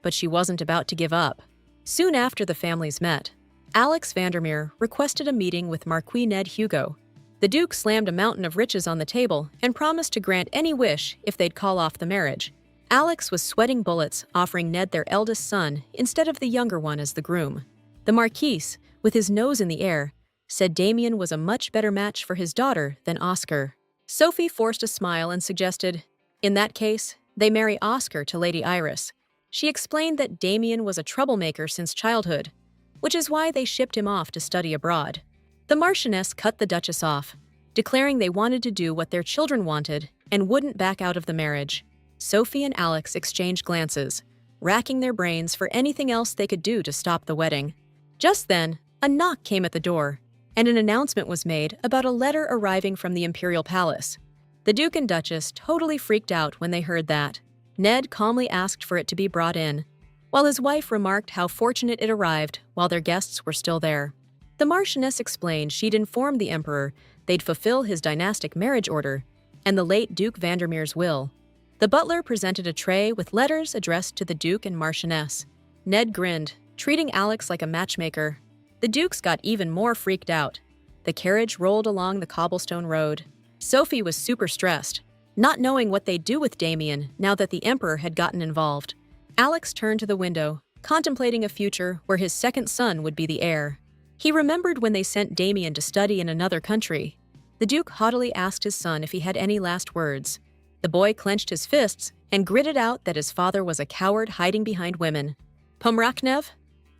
but she wasn't about to give up. Soon after the families met, Alex Vandermeer requested a meeting with Marquis Ned Hugo. The Duke slammed a mountain of riches on the table and promised to grant any wish if they'd call off the marriage. Alex was sweating bullets, offering Ned their eldest son instead of the younger one as the groom. The Marquis, with his nose in the air, said Damien was a much better match for his daughter than Oscar. Sophie forced a smile and suggested, in that case, they marry Oscar to Lady Iris. She explained that Damien was a troublemaker since childhood, which is why they shipped him off to study abroad. The Marchioness cut the Duchess off, declaring they wanted to do what their children wanted and wouldn't back out of the marriage. Sophie and Alex exchanged glances, racking their brains for anything else they could do to stop the wedding. Just then, a knock came at the door, and an announcement was made about a letter arriving from the Imperial Palace. The Duke and Duchess totally freaked out when they heard that. Ned calmly asked for it to be brought in, while his wife remarked how fortunate it arrived while their guests were still there. The Marchioness explained she'd informed the Emperor they'd fulfill his dynastic marriage order and the late Duke Vandermeer's will. The butler presented a tray with letters addressed to the Duke and Marchioness. Ned grinned, treating Alex like a matchmaker. The Dukes got even more freaked out. The carriage rolled along the cobblestone road. Sophie was super stressed, not knowing what they'd do with Damien now that the Emperor had gotten involved. Alex turned to the window, contemplating a future where his second son would be the heir. He remembered when they sent Damien to study in another country. The Duke haughtily asked his son if he had any last words. The boy clenched his fists and gritted out that his father was a coward hiding behind women. Pomraknev?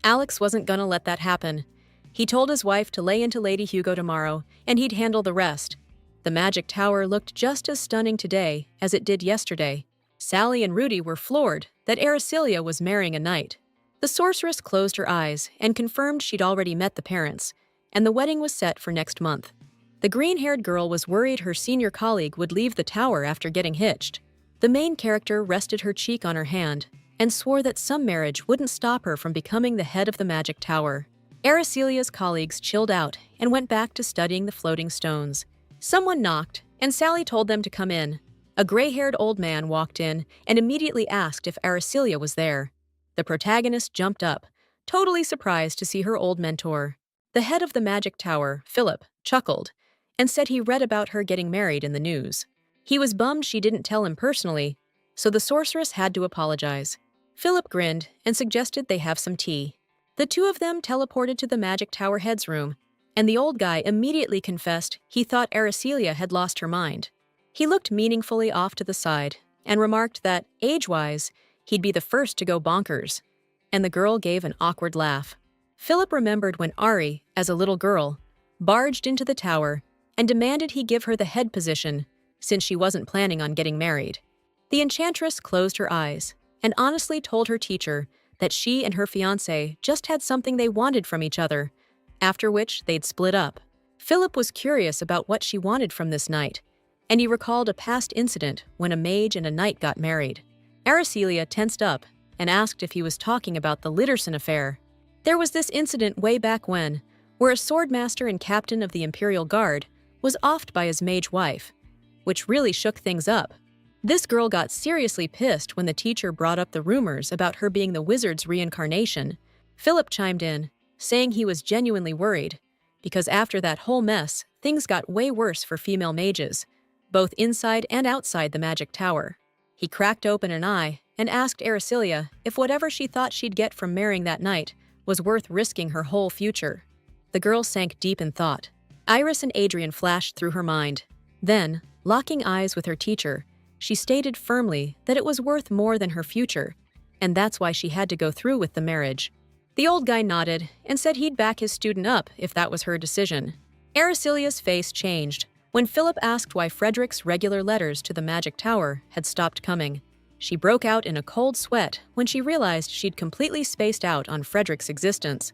Alex wasn't gonna let that happen. He told his wife to lay into Lady Hugo tomorrow, and he'd handle the rest. The magic tower looked just as stunning today as it did yesterday. Sally and Rudy were floored that Aracelia was marrying a knight. The sorceress closed her eyes and confirmed she'd already met the parents, and the wedding was set for next month. The green-haired girl was worried her senior colleague would leave the tower after getting hitched. The main character rested her cheek on her hand and swore that some marriage wouldn't stop her from becoming the head of the magic tower. Aracelia's colleagues chilled out and went back to studying the floating stones. Someone knocked, and Sally told them to come in. A gray-haired old man walked in and immediately asked if Aracelia was there. The protagonist jumped up, totally surprised to see her old mentor. The head of the magic tower, Philip, chuckled and said he read about her getting married in the news. He was bummed she didn't tell him personally, so the sorceress had to apologize. Philip grinned and suggested they have some tea. The two of them teleported to the magic tower head's room, and the old guy immediately confessed he thought Aracelia had lost her mind. He looked meaningfully off to the side and remarked that, age-wise, he'd be the first to go bonkers, and the girl gave an awkward laugh. Philip remembered when Ari, as a little girl, barged into the tower and demanded he give her the head position, since she wasn't planning on getting married. The enchantress closed her eyes and honestly told her teacher that she and her fiancé just had something they wanted from each other, after which they'd split up. Philip was curious about what she wanted from this night, and he recalled a past incident when a mage and a knight got married. Aracelia tensed up and asked if he was talking about the Litterson affair. There was this incident way back when, where a swordmaster and captain of the Imperial Guard was offed by his mage wife, which really shook things up. This girl got seriously pissed when the teacher brought up the rumors about her being the wizard's reincarnation. Philip chimed in, saying he was genuinely worried, because after that whole mess, things got way worse for female mages, both inside and outside the magic tower. He cracked open an eye and asked Aracelia if whatever she thought she'd get from marrying that night was worth risking her whole future. The girl sank deep in thought. Iris and Adrian flashed through her mind. Then, locking eyes with her teacher, she stated firmly that it was worth more than her future, and that's why she had to go through with the marriage. The old guy nodded and said he'd back his student up if that was her decision. Aracelia's face changed when Philip asked why Frederick's regular letters to the magic tower had stopped coming. She broke out in a cold sweat when she realized she'd completely spaced out on Frederick's existence.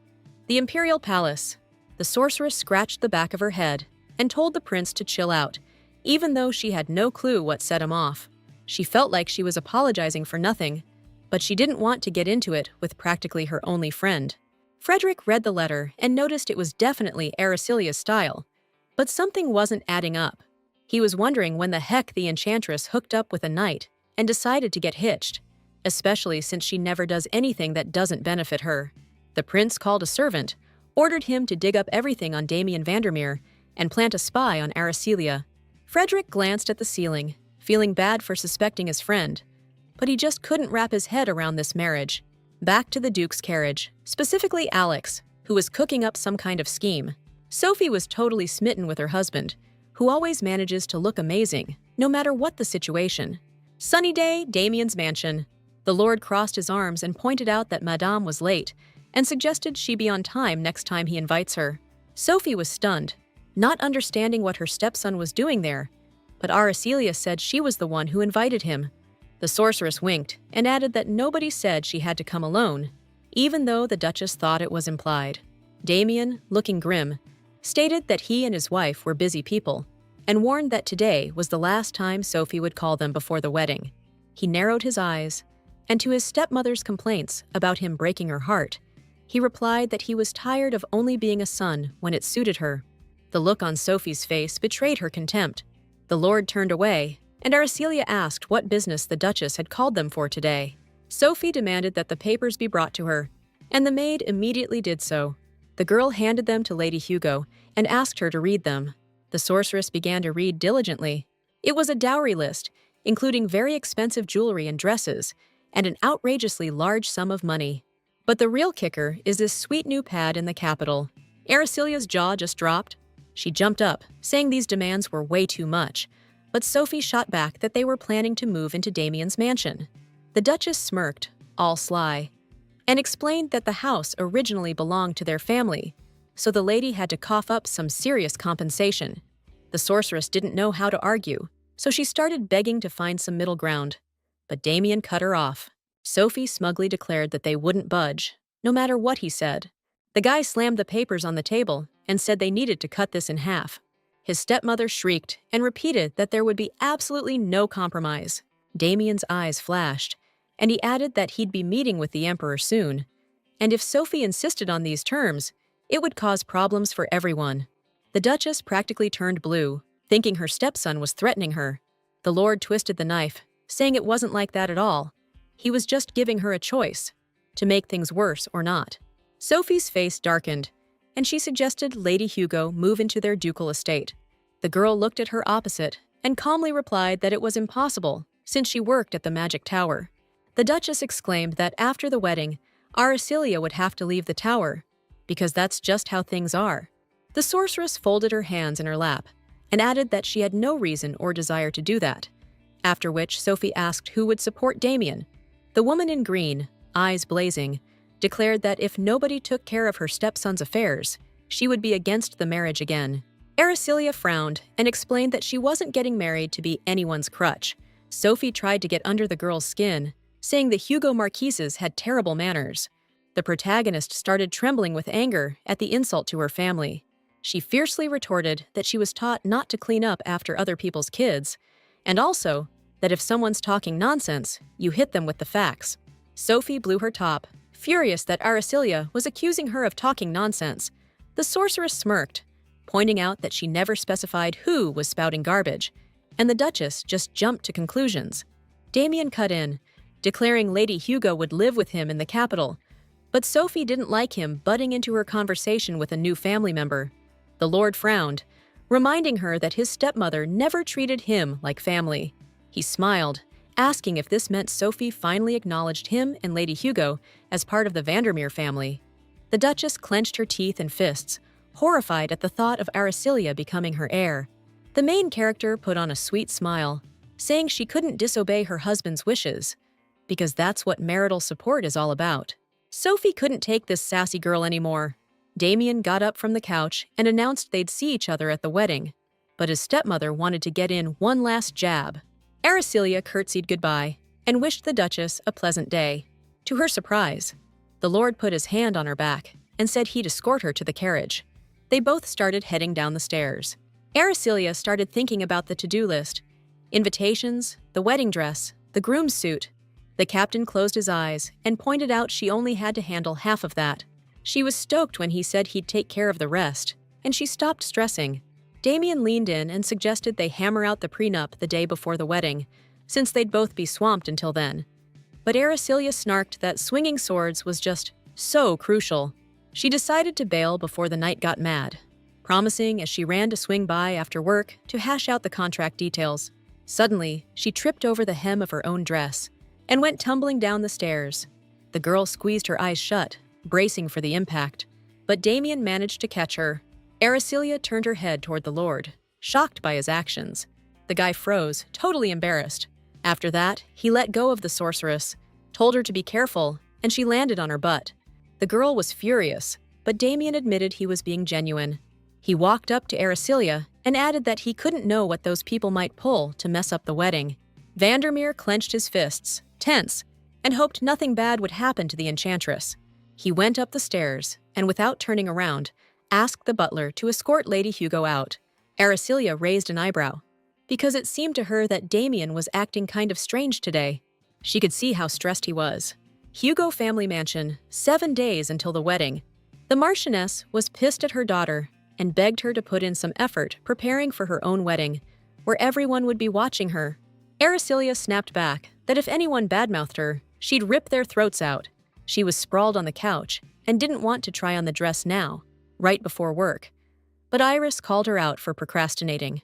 The Imperial Palace. The sorceress scratched the back of her head and told the prince to chill out, even though she had no clue what set him off. She felt like she was apologizing for nothing, but she didn't want to get into it with practically her only friend. Frederick read the letter and noticed it was definitely Aracelia's style, but something wasn't adding up. He was wondering when the heck the enchantress hooked up with a knight and decided to get hitched, especially since she never does anything that doesn't benefit her. The prince called a servant, ordered him to dig up everything on Damien Vandermeer, and plant a spy on Aracelia. Frederick glanced at the ceiling, feeling bad for suspecting his friend, but he just couldn't wrap his head around this marriage. Back to the Duke's carriage, specifically Alex, who was cooking up some kind of scheme. Sophie was totally smitten with her husband, who always manages to look amazing, no matter what the situation. Sunny day, Damien's mansion. The Lord crossed his arms and pointed out that Madame was late, and suggested she be on time next time he invites her. Sophie was stunned, not understanding what her stepson was doing there, but Aracelia said she was the one who invited him. The sorceress winked and added that nobody said she had to come alone, even though the Duchess thought it was implied. Damien, looking grim, stated that he and his wife were busy people, and warned that today was the last time Sophie would call them before the wedding. He narrowed his eyes, and to his stepmother's complaints about him breaking her heart, he replied that he was tired of only being a son when it suited her. The look on Sophie's face betrayed her contempt. The Lord turned away, and Aracelia asked what business the Duchess had called them for today. Sophie demanded that the papers be brought to her, and the maid immediately did so. The girl handed them to Lady Hugo and asked her to read them. The sorceress began to read diligently. It was a dowry list, including very expensive jewelry and dresses, and an outrageously large sum of money. But the real kicker is this sweet new pad in the capital. Aracelia's jaw just dropped. She jumped up, saying these demands were way too much, but Sophie shot back that they were planning to move into Damien's mansion. The Duchess smirked, all sly, and explained that the house originally belonged to their family, so the lady had to cough up some serious compensation. The sorceress didn't know how to argue, so she started begging to find some middle ground. But Damien cut her off. Sophie smugly declared that they wouldn't budge, no matter what he said. The guy slammed the papers on the table and said they needed to cut this in half. His stepmother shrieked and repeated that there would be absolutely no compromise. Damien's eyes flashed, and he added that he'd be meeting with the Emperor soon, and if Sophie insisted on these terms, it would cause problems for everyone. The Duchess practically turned blue, thinking her stepson was threatening her. The Lord twisted the knife, saying it wasn't like that at all. He was just giving her a choice, to make things worse or not. Sophie's face darkened, and she suggested Lady Hugo move into their ducal estate. The girl looked at her opposite and calmly replied that it was impossible, since she worked at the magic tower. The Duchess exclaimed that after the wedding, Aracelia would have to leave the tower, because that's just how things are. The sorceress folded her hands in her lap and added that she had no reason or desire to do that, after which Sophie asked who would support Damien. The woman in green, eyes blazing, declared that if nobody took care of her stepson's affairs, she would be against the marriage again. Araceli frowned and explained that she wasn't getting married to be anyone's crutch. Sophie tried to get under the girl's skin, saying the Hugo Marquises had terrible manners. The protagonist started trembling with anger at the insult to her family. She fiercely retorted that she was taught not to clean up after other people's kids, and also that if someone's talking nonsense, you hit them with the facts. Sophie blew her top, furious that Araceli was accusing her of talking nonsense. The sorceress smirked, pointing out that she never specified who was spouting garbage, and the Duchess just jumped to conclusions. Damien cut in, declaring Lady Hugo would live with him in the capital, but Sophie didn't like him butting into her conversation with a new family member. The Lord frowned, reminding her that his stepmother never treated him like family. He smiled, asking if this meant Sophie finally acknowledged him and Lady Hugo as part of the Vandermeer family. The Duchess clenched her teeth and fists, horrified at the thought of Araceli becoming her heir. The main character put on a sweet smile, saying she couldn't disobey her husband's wishes, because that's what marital support is all about. Sophie couldn't take this sassy girl anymore. Damien got up from the couch and announced they'd see each other at the wedding, but his stepmother wanted to get in one last jab. Araceli curtsied goodbye and wished the Duchess a pleasant day. To her surprise, the Lord put his hand on her back and said he'd escort her to the carriage. They both started heading down the stairs. Araceli started thinking about the to-do list. Invitations, the wedding dress, the groom's suit. The captain closed his eyes and pointed out she only had to handle half of that. She was stoked when he said he'd take care of the rest, and she stopped stressing. Damien leaned in and suggested they hammer out the prenup the day before the wedding, since they'd both be swamped until then. But Araceli snarked that swinging swords was just so crucial. She decided to bail before the night got mad, promising as she ran to swing by after work to hash out the contract details. Suddenly, she tripped over the hem of her own dress and went tumbling down the stairs. The girl squeezed her eyes shut, bracing for the impact, but Damien managed to catch her. Araceli turned her head toward the Lord, shocked by his actions. The guy froze, totally embarrassed. After that, he let go of the sorceress, told her to be careful, and she landed on her butt. The girl was furious, but Damien admitted he was being genuine. He walked up to Araceli and added that he couldn't know what those people might pull to mess up the wedding. Vandermeer clenched his fists, tense, and hoped nothing bad would happen to the enchantress. He went up the stairs, and without turning around, asked the butler to escort Lady Hugo out. Araceli raised an eyebrow, because it seemed to her that Damien was acting kind of strange today. She could see how stressed he was. Hugo family mansion, 7 days until the wedding. The Marchioness was pissed at her daughter and begged her to put in some effort preparing for her own wedding, where everyone would be watching her. Araceli snapped back that if anyone badmouthed her, she'd rip their throats out. She was sprawled on the couch and didn't want to try on the dress now, right before work. But Iris called her out for procrastinating.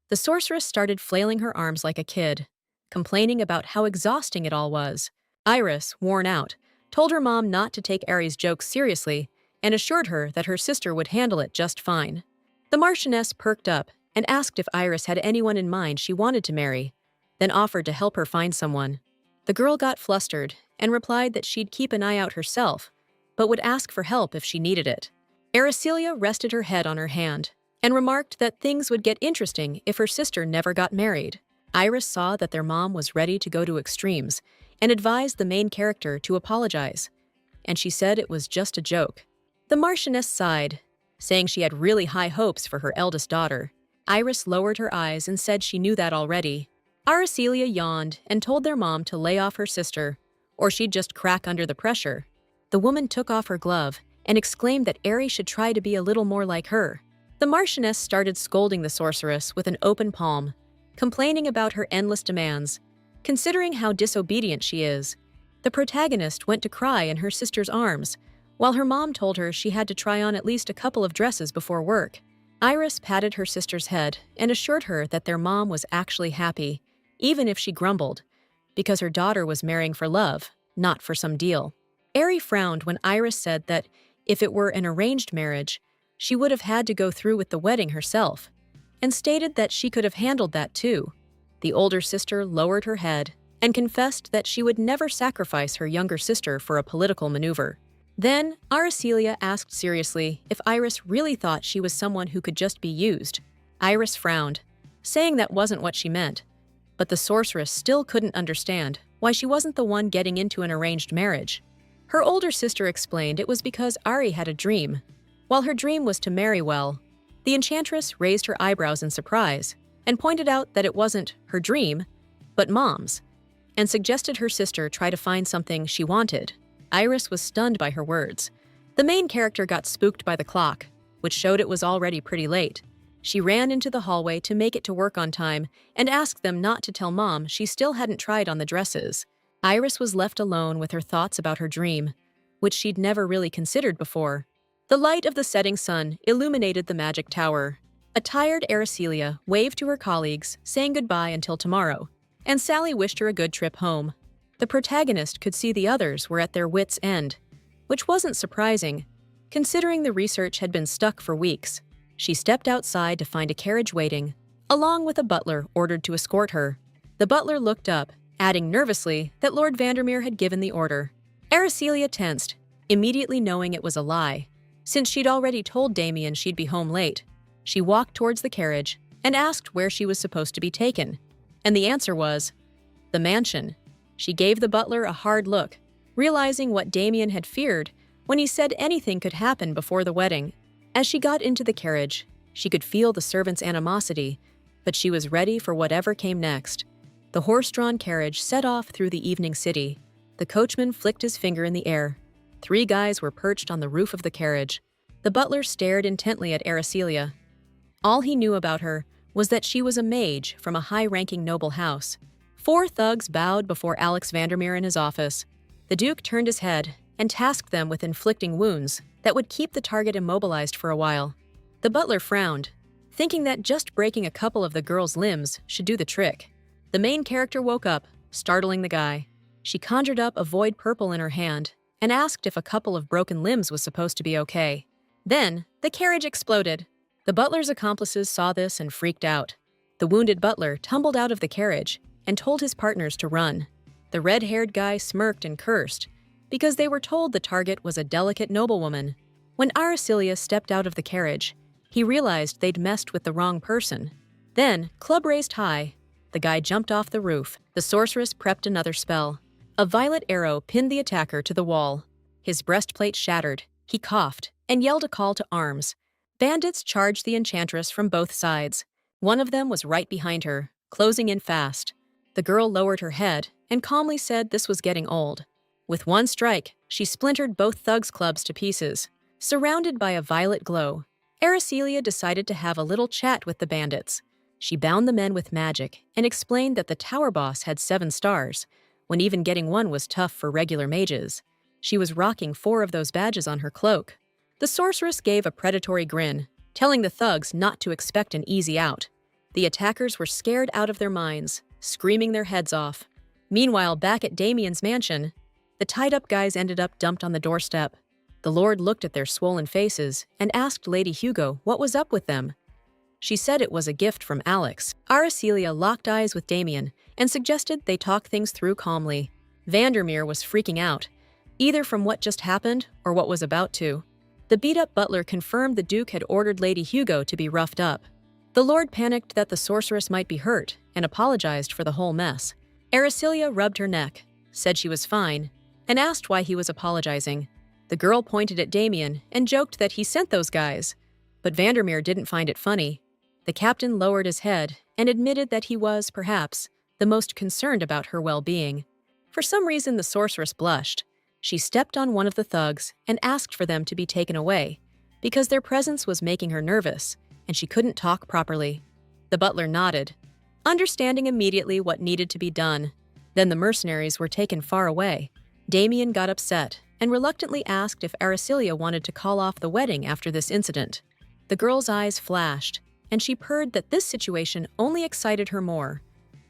The sorceress started flailing her arms like a kid, complaining about how exhausting it all was. Iris, worn out, told her mom not to take Ari's jokes seriously and assured her that her sister would handle it just fine. The Marchioness perked up and asked if Iris had anyone in mind she wanted to marry, then offered to help her find someone. The girl got flustered and replied that she'd keep an eye out herself, but would ask for help if she needed it. Araceli rested her head on her hand and remarked that things would get interesting if her sister never got married. Iris saw that their mom was ready to go to extremes and advised the main character to apologize, and she said it was just a joke. The Marchioness sighed, saying she had really high hopes for her eldest daughter. Iris lowered her eyes and said she knew that already. Araceli yawned and told their mom to lay off her sister, or she'd just crack under the pressure. The woman took off her glove and exclaimed that Ari should try to be a little more like her. The Marchioness started scolding the sorceress with an open palm, complaining about her endless demands. Considering how disobedient she is, the protagonist went to cry in her sister's arms, while her mom told her she had to try on at least a couple of dresses before work. Iris patted her sister's head and assured her that their mom was actually happy, even if she grumbled, because her daughter was marrying for love, not for some deal. Ari frowned when Iris said that if it were an arranged marriage, she would have had to go through with the wedding herself, and stated that she could have handled that too. The older sister lowered her head and confessed that she would never sacrifice her younger sister for a political maneuver. Then, Aracelia asked seriously if Iris really thought she was someone who could just be used. Iris frowned, saying that wasn't what she meant. But the sorceress still couldn't understand why she wasn't the one getting into an arranged marriage. Her older sister explained it was because Ari had a dream. While her dream was to marry well, the enchantress raised her eyebrows in surprise and pointed out that it wasn't her dream, but Mom's, and suggested her sister try to find something she wanted. Iris was stunned by her words. The main character got spooked by the clock, which showed it was already pretty late. She ran into the hallway to make it to work on time and asked them not to tell Mom she still hadn't tried on the dresses. Iris was left alone with her thoughts about her dream, which she'd never really considered before. The light of the setting sun illuminated the magic tower. A tired Aracelia waved to her colleagues, saying goodbye until tomorrow, and Sally wished her a good trip home. The protagonist could see the others were at their wits' end, which wasn't surprising, considering the research had been stuck for weeks. She stepped outside to find a carriage waiting, along with a butler ordered to escort her. The butler looked up, adding nervously that Lord Vandermeer had given the order. Aracelia tensed, immediately knowing it was a lie, since she'd already told Damien she'd be home late. She walked towards the carriage and asked where she was supposed to be taken, and the answer was, the mansion. She gave the butler a hard look, realizing what Damien had feared when he said anything could happen before the wedding. As she got into the carriage, she could feel the servant's animosity, but she was ready for whatever came next. The horse-drawn carriage set off through the evening city. The coachman flicked his finger in the air. 3 guys were perched on the roof of the carriage. The butler stared intently at Aracelia. All he knew about her was that she was a mage from a high-ranking noble house. 4 thugs bowed before Alex Vandermeer in his office. The Duke turned his head and tasked them with inflicting wounds that would keep the target immobilized for a while. The butler frowned, thinking that just breaking a couple of the girl's limbs should do the trick. The main character woke up, startling the guy. She conjured up a void purple in her hand and asked if a couple of broken limbs was supposed to be okay. Then, the carriage exploded. The butler's accomplices saw this and freaked out. The wounded butler tumbled out of the carriage and told his partners to run. The red-haired guy smirked and cursed, because they were told the target was a delicate noblewoman. When Aracelia stepped out of the carriage, he realized they'd messed with the wrong person. Then, club raised high, the guy jumped off the roof. The sorceress prepped another spell. A violet arrow pinned the attacker to the wall. His breastplate shattered. He coughed and yelled a call to arms. Bandits charged the enchantress from both sides. One of them was right behind her, closing in fast. The girl lowered her head and calmly said this was getting old. With one strike, she splintered both thugs' clubs to pieces. Surrounded by a violet glow, Aracelia decided to have a little chat with the bandits. She bound the men with magic and explained that the tower boss had 7 stars, when even getting one was tough for regular mages. She was rocking 4 of those badges on her cloak. The sorceress gave a predatory grin, telling the thugs not to expect an easy out. The attackers were scared out of their minds, screaming their heads off. Meanwhile, back at Damien's mansion, the tied-up guys ended up dumped on the doorstep. The Lord looked at their swollen faces and asked Lady Hugo what was up with them. She said it was a gift from Alex. Aracelia locked eyes with Damien and suggested they talk things through calmly. Vandermeer was freaking out, either from what just happened or what was about to. The beat-up butler confirmed the Duke had ordered Lady Hugo to be roughed up. The Lord panicked that the sorceress might be hurt and apologized for the whole mess. Aracelia rubbed her neck, said she was fine, and asked why he was apologizing. The girl pointed at Damien and joked that he sent those guys, but Vandermeer didn't find it funny. The captain lowered his head and admitted that he was, perhaps, the most concerned about her well-being. For some reason, the sorceress blushed. She stepped on one of the thugs and asked for them to be taken away, because their presence was making her nervous, and she couldn't talk properly. The butler nodded, understanding immediately what needed to be done. Then the mercenaries were taken far away. Damien got upset and reluctantly asked if Aracelia wanted to call off the wedding after this incident. The girl's eyes flashed, and she purred that this situation only excited her more,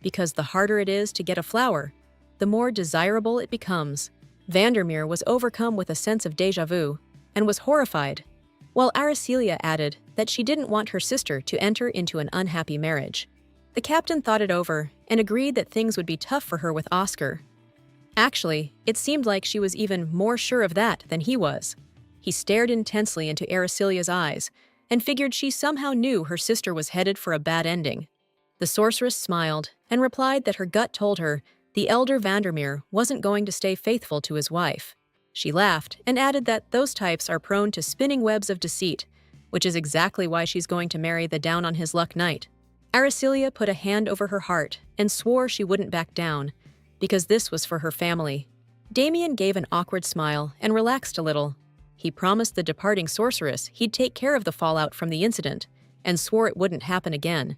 because the harder it is to get a flower, the more desirable it becomes. Vandermeer was overcome with a sense of déjà vu and was horrified, while Aracelia added that she didn't want her sister to enter into an unhappy marriage. The captain thought it over and agreed that things would be tough for her with Oscar. Actually, it seemed like she was even more sure of that than he was. He stared intensely into Aracelia's eyes and figured she somehow knew her sister was headed for a bad ending. The sorceress smiled and replied that her gut told her the elder Vandermeer wasn't going to stay faithful to his wife. She laughed and added that those types are prone to spinning webs of deceit, which is exactly why she's going to marry the down-on-his-luck knight. Aracelia put a hand over her heart and swore she wouldn't back down, because this was for her family. Damien gave an awkward smile and relaxed a little. He promised the departing sorceress he'd take care of the fallout from the incident and swore it wouldn't happen again.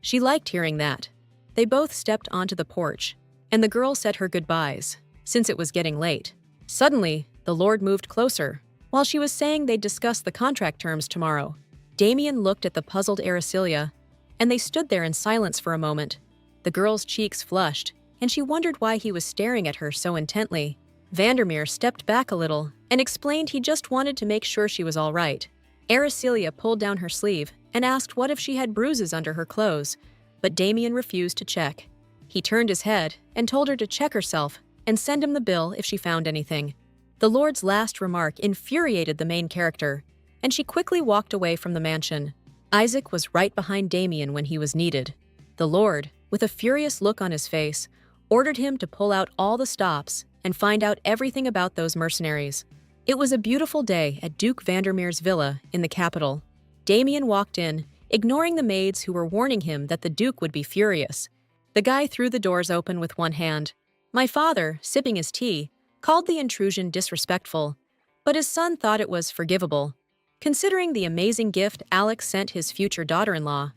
She liked hearing that. They both stepped onto the porch, and the girl said her goodbyes, since it was getting late. Suddenly, the Lord moved closer. While she was saying they'd discuss the contract terms tomorrow, Damien looked at the puzzled Aracelia, and they stood there in silence for a moment. The girl's cheeks flushed, and she wondered why he was staring at her so intently. Vandermeer stepped back a little and explained he just wanted to make sure she was all right. Aracelia pulled down her sleeve and asked what if she had bruises under her clothes, but Damien refused to check. He turned his head and told her to check herself and send him the bill if she found anything. The Lord's last remark infuriated the main character, and she quickly walked away from the mansion. Isaac was right behind Damien when he was needed. The Lord, with a furious look on his face, ordered him to pull out all the stops and find out everything about those mercenaries. It was a beautiful day at Duke Vandermeer's villa in the capital. Damien walked in, ignoring the maids who were warning him that the Duke would be furious. The guy threw the doors open with one hand. My father, sipping his tea, called the intrusion disrespectful, but his son thought it was forgivable, considering the amazing gift Alex sent his future daughter-in-law.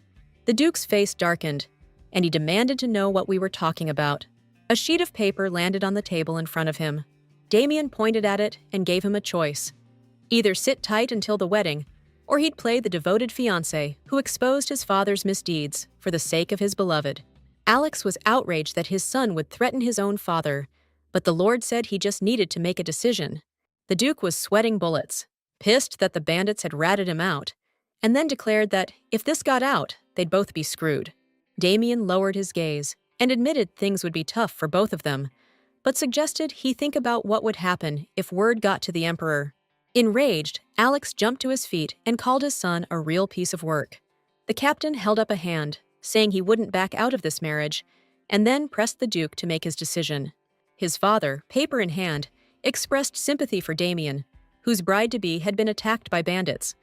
The Duke's face darkened, and he demanded to know what we were talking about. A sheet of paper landed on the table in front of him. Damien pointed at it and gave him a choice. Either sit tight until the wedding, or he'd play the devoted fiancé who exposed his father's misdeeds for the sake of his beloved. Alex was outraged that his son would threaten his own father, but the Lord said he just needed to make a decision. The Duke was sweating bullets, pissed that the bandits had ratted him out, and then declared that if this got out, they'd both be screwed. Damien lowered his gaze and admitted things would be tough for both of them, but suggested he think about what would happen if word got to the Emperor. Enraged, Alex jumped to his feet and called his son a real piece of work. The captain held up a hand, saying he wouldn't back out of this marriage, and then pressed the Duke to make his decision. His father, paper in hand, expressed sympathy for Damien, whose bride-to-be had been attacked by bandits,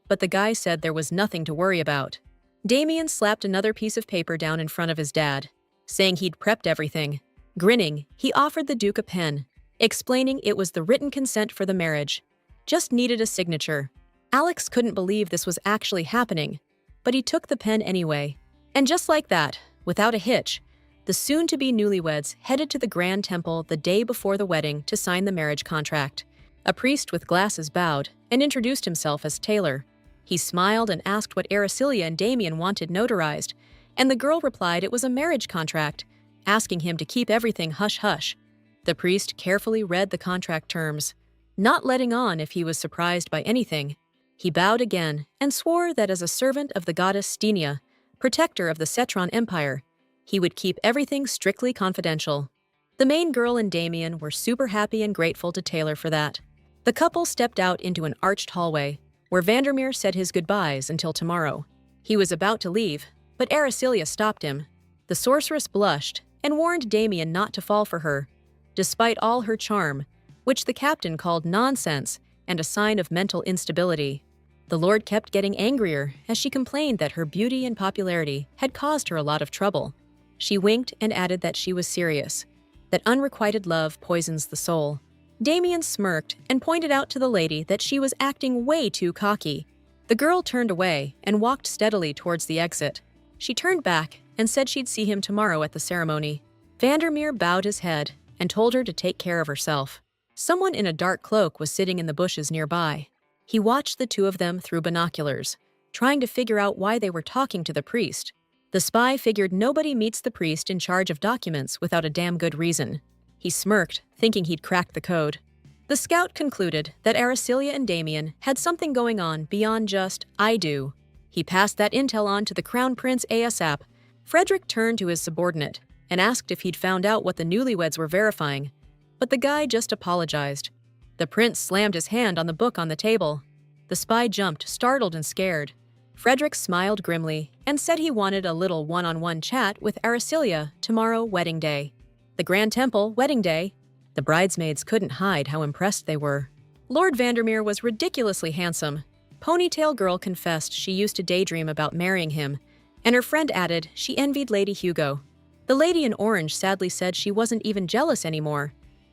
but the guy said there was nothing to worry about. Damien slapped another piece of paper down in front of his dad, saying he'd prepped everything. Grinning, he offered the Duke a pen, explaining it was the written consent for the marriage. Just needed a signature. Alex couldn't believe this was actually happening, but he took the pen anyway. And just like that, without a hitch, the soon-to-be newlyweds headed to the Grand Temple the day before the wedding to sign the marriage contract. A priest with glasses bowed and introduced himself as Taylor. He smiled and asked what Aracelia and Damien wanted notarized, and the girl replied it was a marriage contract, asking him to keep everything hush-hush. The priest carefully read the contract terms, not letting on if he was surprised by anything. He bowed again and swore that as a servant of the goddess Stenia, protector of the Cetron Empire, he would keep everything strictly confidential. The main girl and Damien were super happy and grateful to Taylor for that. The couple stepped out into an arched hallway, where Vandermeer said his goodbyes until tomorrow. He was about to leave, but Aracelia stopped him. The sorceress blushed and warned Damien not to fall for her, despite all her charm, which the captain called nonsense and a sign of mental instability. The Lord kept getting angrier as she complained that her beauty and popularity had caused her a lot of trouble. She winked and added that she was serious, that unrequited love poisons the soul. Damien smirked and pointed out to the lady that she was acting way too cocky. The girl turned away and walked steadily towards the exit. She turned back and said she'd see him tomorrow at the ceremony. Vandermeer bowed his head and told her to take care of herself. Someone in a dark cloak was sitting in the bushes nearby. He watched the two of them through binoculars, trying to figure out why they were talking to the priest. The spy figured nobody meets the priest in charge of documents without a damn good reason. He smirked, thinking he'd cracked the code. The scout concluded that Aracelia and Damien had something going on beyond just, I do. He passed that intel on to the Crown Prince ASAP. Frederick turned to his subordinate. and asked if he'd found out what the newlyweds were verifying, but the guy just apologized. The prince slammed his hand on the book on the table. The spy jumped, startled and scared. Frederick smiled grimly and said he wanted a little one-on-one chat with Aricilia tomorrow, wedding day. The Grand Temple, wedding day. The bridesmaids couldn't hide how impressed they were. Lord Vandermeer was ridiculously handsome. Ponytail Girl confessed she used to daydream about marrying him, and her friend added she envied Lady Hugo. The lady in orange sadly said she wasn't even jealous anymore,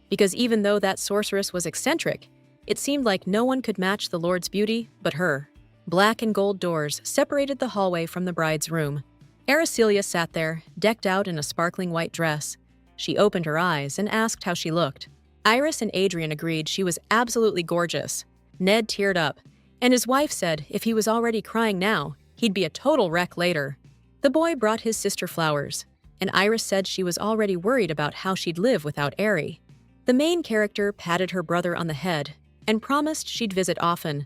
because even though that sorceress was eccentric, it seemed like no one could match the Lord's beauty but her. Black and gold doors separated the hallway from the bride's room. Aricilia sat there, decked out in a sparkling white dress. She opened her eyes and asked how she looked. Iris and Adrian agreed she was absolutely gorgeous. Ned teared up, and his wife said if he was already crying now, he'd be a total wreck later. The boy brought his sister flowers, and Iris said she was already worried about how she'd live without Ari. The main character patted her brother on the head and promised she'd visit often,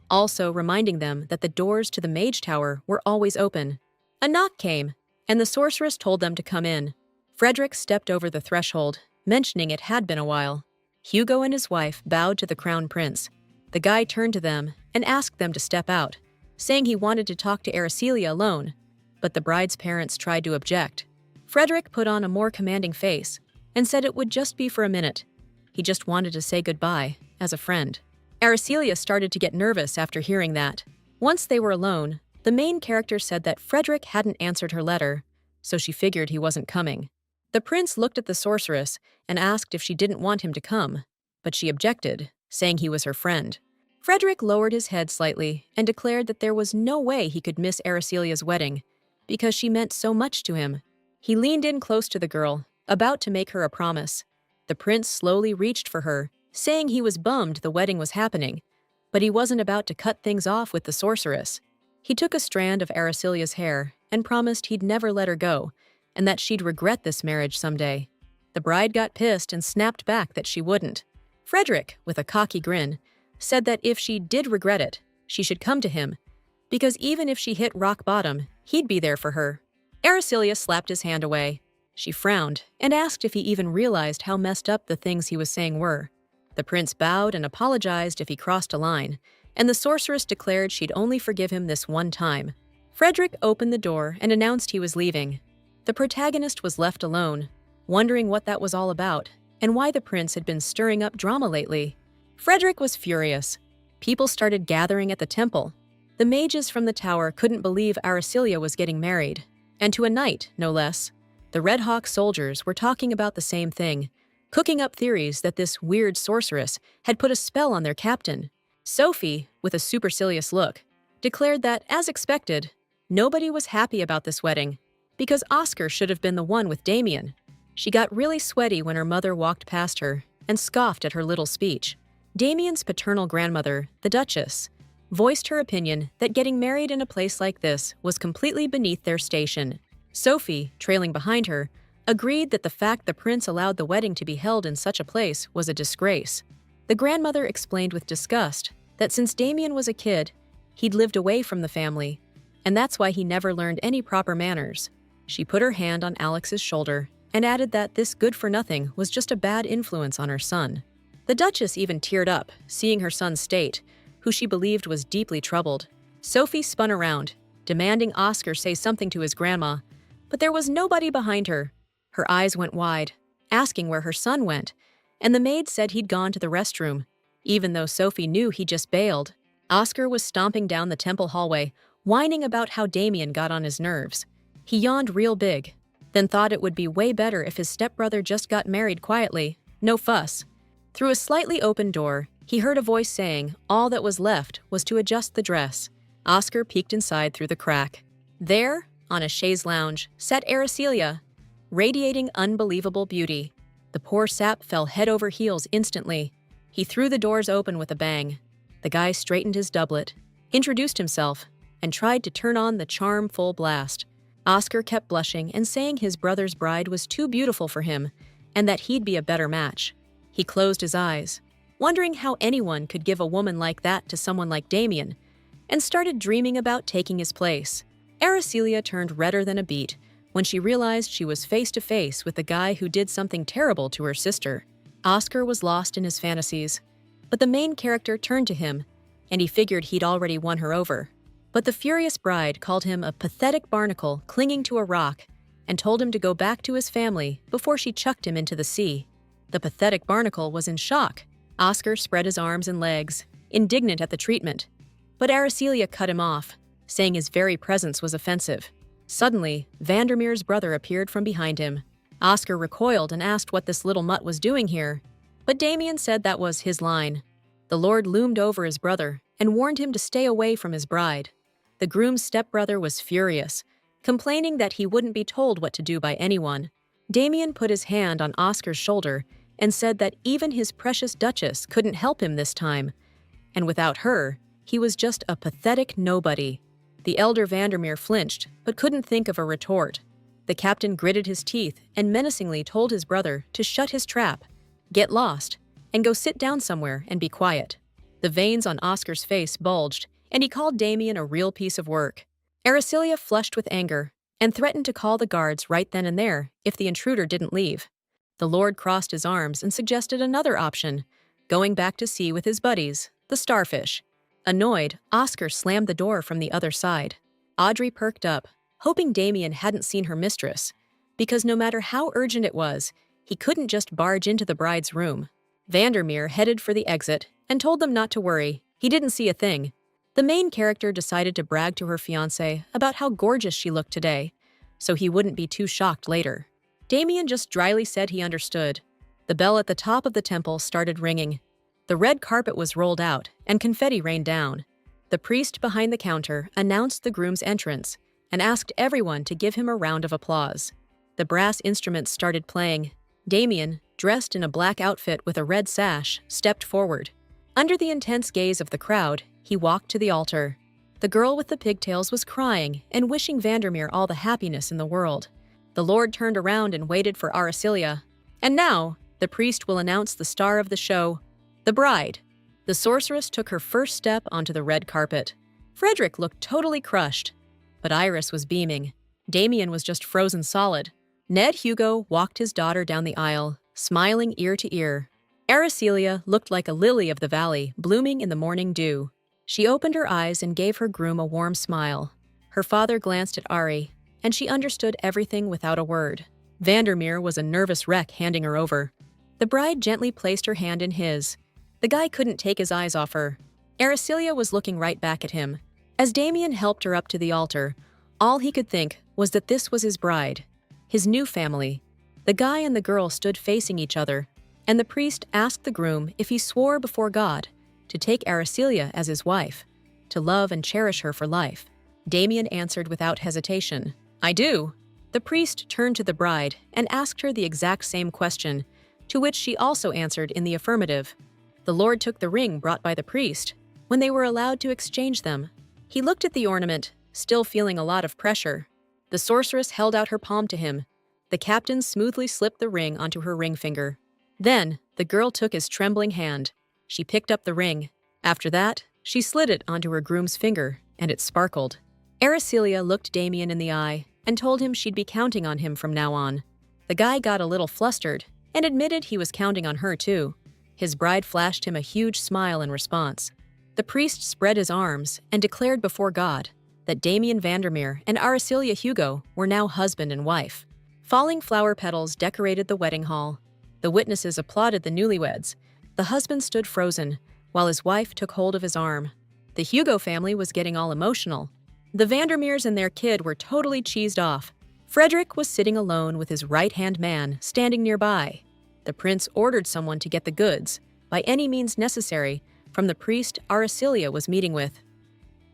also reminding them that the doors to the Mage Tower were always open. A knock came, and the sorceress told them to come in. Frederick stepped over the threshold, mentioning it had been a while. Hugo and his wife bowed to the crown prince. The guy turned to them and asked them to step out, saying he wanted to talk to Aricilia alone, but the bride's parents tried to object. Frederick put on a more commanding face and said it would just be for a minute. He just wanted to say goodbye, as a friend. Aricilia started to get nervous after hearing that. Once they were alone, the main character said that Frederick hadn't answered her letter, so she figured he wasn't coming. The prince looked at the sorceress and asked if she didn't want him to come, but she objected, saying he was her friend. Frederick lowered his head slightly and declared that there was no way he could miss Aricilia's wedding, because she meant so much to him. He leaned in close to the girl, about to make her a promise. The prince slowly reached for her, saying he was bummed the wedding was happening, but he wasn't about to cut things off with the sorceress. He took a strand of Aricilia's hair and promised he'd never let her go, and that she'd regret this marriage someday. The bride got pissed and snapped back that she wouldn't. Frederick, with a cocky grin, said that if she did regret it, she should come to him, because even if she hit rock bottom, he'd be there for her. Aricilia slapped his hand away. She frowned and asked if he even realized how messed up the things he was saying were. The prince bowed and apologized if he crossed a line, and the sorceress declared she'd only forgive him this one time. Frederick opened the door and announced he was leaving. The protagonist was left alone, wondering what that was all about and why the prince had been stirring up drama lately. Frederick was furious. People started gathering at the temple. The mages from the tower couldn't believe Aricilia was getting married, and to a knight, no less. The Red Hawk soldiers were talking about the same thing, cooking up theories that this weird sorceress had put a spell on their captain. Sophie, with a supercilious look, declared that, as expected, nobody was happy about this wedding, because Oscar should have been the one with Damien. She got really sweaty when her mother walked past her and scoffed at her little speech. Damien's paternal grandmother, the Duchess, voiced her opinion that getting married in a place like this was completely beneath their station. Sophie, trailing behind her, agreed that the fact the prince allowed the wedding to be held in such a place was a disgrace. The grandmother explained with disgust that since Damien was a kid, he'd lived away from the family, and that's why he never learned any proper manners. She put her hand on Alex's shoulder and added that this good-for-nothing was just a bad influence on her son. The Duchess even teared up, seeing her son's state, who she believed was deeply troubled. Sophie spun around, demanding Oscar say something to his grandma, but there was nobody behind her. Her eyes went wide, asking where her son went, and the maid said he'd gone to the restroom, even though Sophie knew he just bailed. Oscar was stomping down the temple hallway, whining about how Damien got on his nerves. He yawned real big, then thought it would be way better if his stepbrother just got married quietly, no fuss. Through a slightly open door, he heard a voice saying all that was left was to adjust the dress. Oscar peeked inside through the crack. There, on a chaise lounge, sat Aricilia, radiating unbelievable beauty. The poor sap fell head over heels instantly. He threw the doors open with a bang. The guy straightened his doublet, introduced himself, and tried to turn on the charm full blast. Oscar kept blushing and saying his brother's bride was too beautiful for him and that he'd be a better match. He closed his eyes, wondering how anyone could give a woman like that to someone like Damien, and started dreaming about taking his place. Aricilia turned redder than a beet when she realized she was face to face with the guy who did something terrible to her sister. Oscar was lost in his fantasies, but the main character turned to him, and he figured he'd already won her over. But the furious bride called him a pathetic barnacle clinging to a rock and told him to go back to his family before she chucked him into the sea. The pathetic barnacle was in shock. Oscar spread his arms and legs, indignant at the treatment. But Aracelia cut him off, saying his very presence was offensive. Suddenly, Vandermeer's brother appeared from behind him. Oscar recoiled and asked what this little mutt was doing here, but Damien said that was his line. The Lord loomed over his brother and warned him to stay away from his bride. The groom's stepbrother was furious, complaining that he wouldn't be told what to do by anyone. Damien put his hand on Oscar's shoulder and said that even his precious Duchess couldn't help him this time, and without her, he was just a pathetic nobody. The elder Vandermeer flinched, but couldn't think of a retort. The captain gritted his teeth and menacingly told his brother to shut his trap, get lost, and go sit down somewhere and be quiet. The veins on Oscar's face bulged, and he called Damien a real piece of work. Aracelia flushed with anger and threatened to call the guards right then and there if the intruder didn't leave. The Lord crossed his arms and suggested another option, going back to sea with his buddies, the starfish. Annoyed, Oscar slammed the door from the other side. Audrey perked up, hoping Damien hadn't seen her mistress, because no matter how urgent it was, he couldn't just barge into the bride's room. Vandermeer headed for the exit and told them not to worry, he didn't see a thing. The main character decided to brag to her fiancé about how gorgeous she looked today, so he wouldn't be too shocked later. Damien just dryly said he understood. The bell at the top of the temple started ringing. The red carpet was rolled out, and confetti rained down. The priest behind the counter announced the groom's entrance and asked everyone to give him a round of applause. The brass instruments started playing. Damien, dressed in a black outfit with a red sash, stepped forward. Under the intense gaze of the crowd, he walked to the altar. The girl with the pigtails was crying and wishing Vandermeer all the happiness in the world. The Lord turned around and waited for Aracelia. And now, the priest will announce the star of the show, the bride. The sorceress took her first step onto the red carpet. Frederick looked totally crushed, but Iris was beaming. Damien was just frozen solid. Ned Hugo walked his daughter down the aisle, smiling ear to ear. Aracelia looked like a lily of the valley, blooming in the morning dew. She opened her eyes and gave her groom a warm smile. Her father glanced at Ari, and she understood everything without a word. Vandermeer was a nervous wreck handing her over. The bride gently placed her hand in his. The guy couldn't take his eyes off her. Aracelia was looking right back at him. As Damien helped her up to the altar, all he could think was that this was his bride, his new family. The guy and the girl stood facing each other, and the priest asked the groom if he swore before God to take Aracelia as his wife, to love and cherish her for life. Damien answered without hesitation, "I do." The priest turned to the bride and asked her the exact same question, to which she also answered in the affirmative. The Lord took the ring brought by the priest when they were allowed to exchange them. He looked at the ornament, still feeling a lot of pressure. The sorceress held out her palm to him. The captain smoothly slipped the ring onto her ring finger. Then, the girl took his trembling hand. She picked up the ring. After that, she slid it onto her groom's finger, and it sparkled. Aracelia looked Damien in the eye and told him she'd be counting on him from now on. The guy got a little flustered and admitted he was counting on her too. His bride flashed him a huge smile in response. The priest spread his arms and declared before God that Damien Vandermeer and Aracelia Hugo were now husband and wife. Falling flower petals decorated the wedding hall. The witnesses applauded the newlyweds. The husband stood frozen, while his wife took hold of his arm. The Hugo family was getting all emotional. The Vandermeers and their kid were totally cheesed off. Frederick was sitting alone with his right-hand man standing nearby. The prince ordered someone to get the goods, by any means necessary, from the priest Aracelia was meeting with.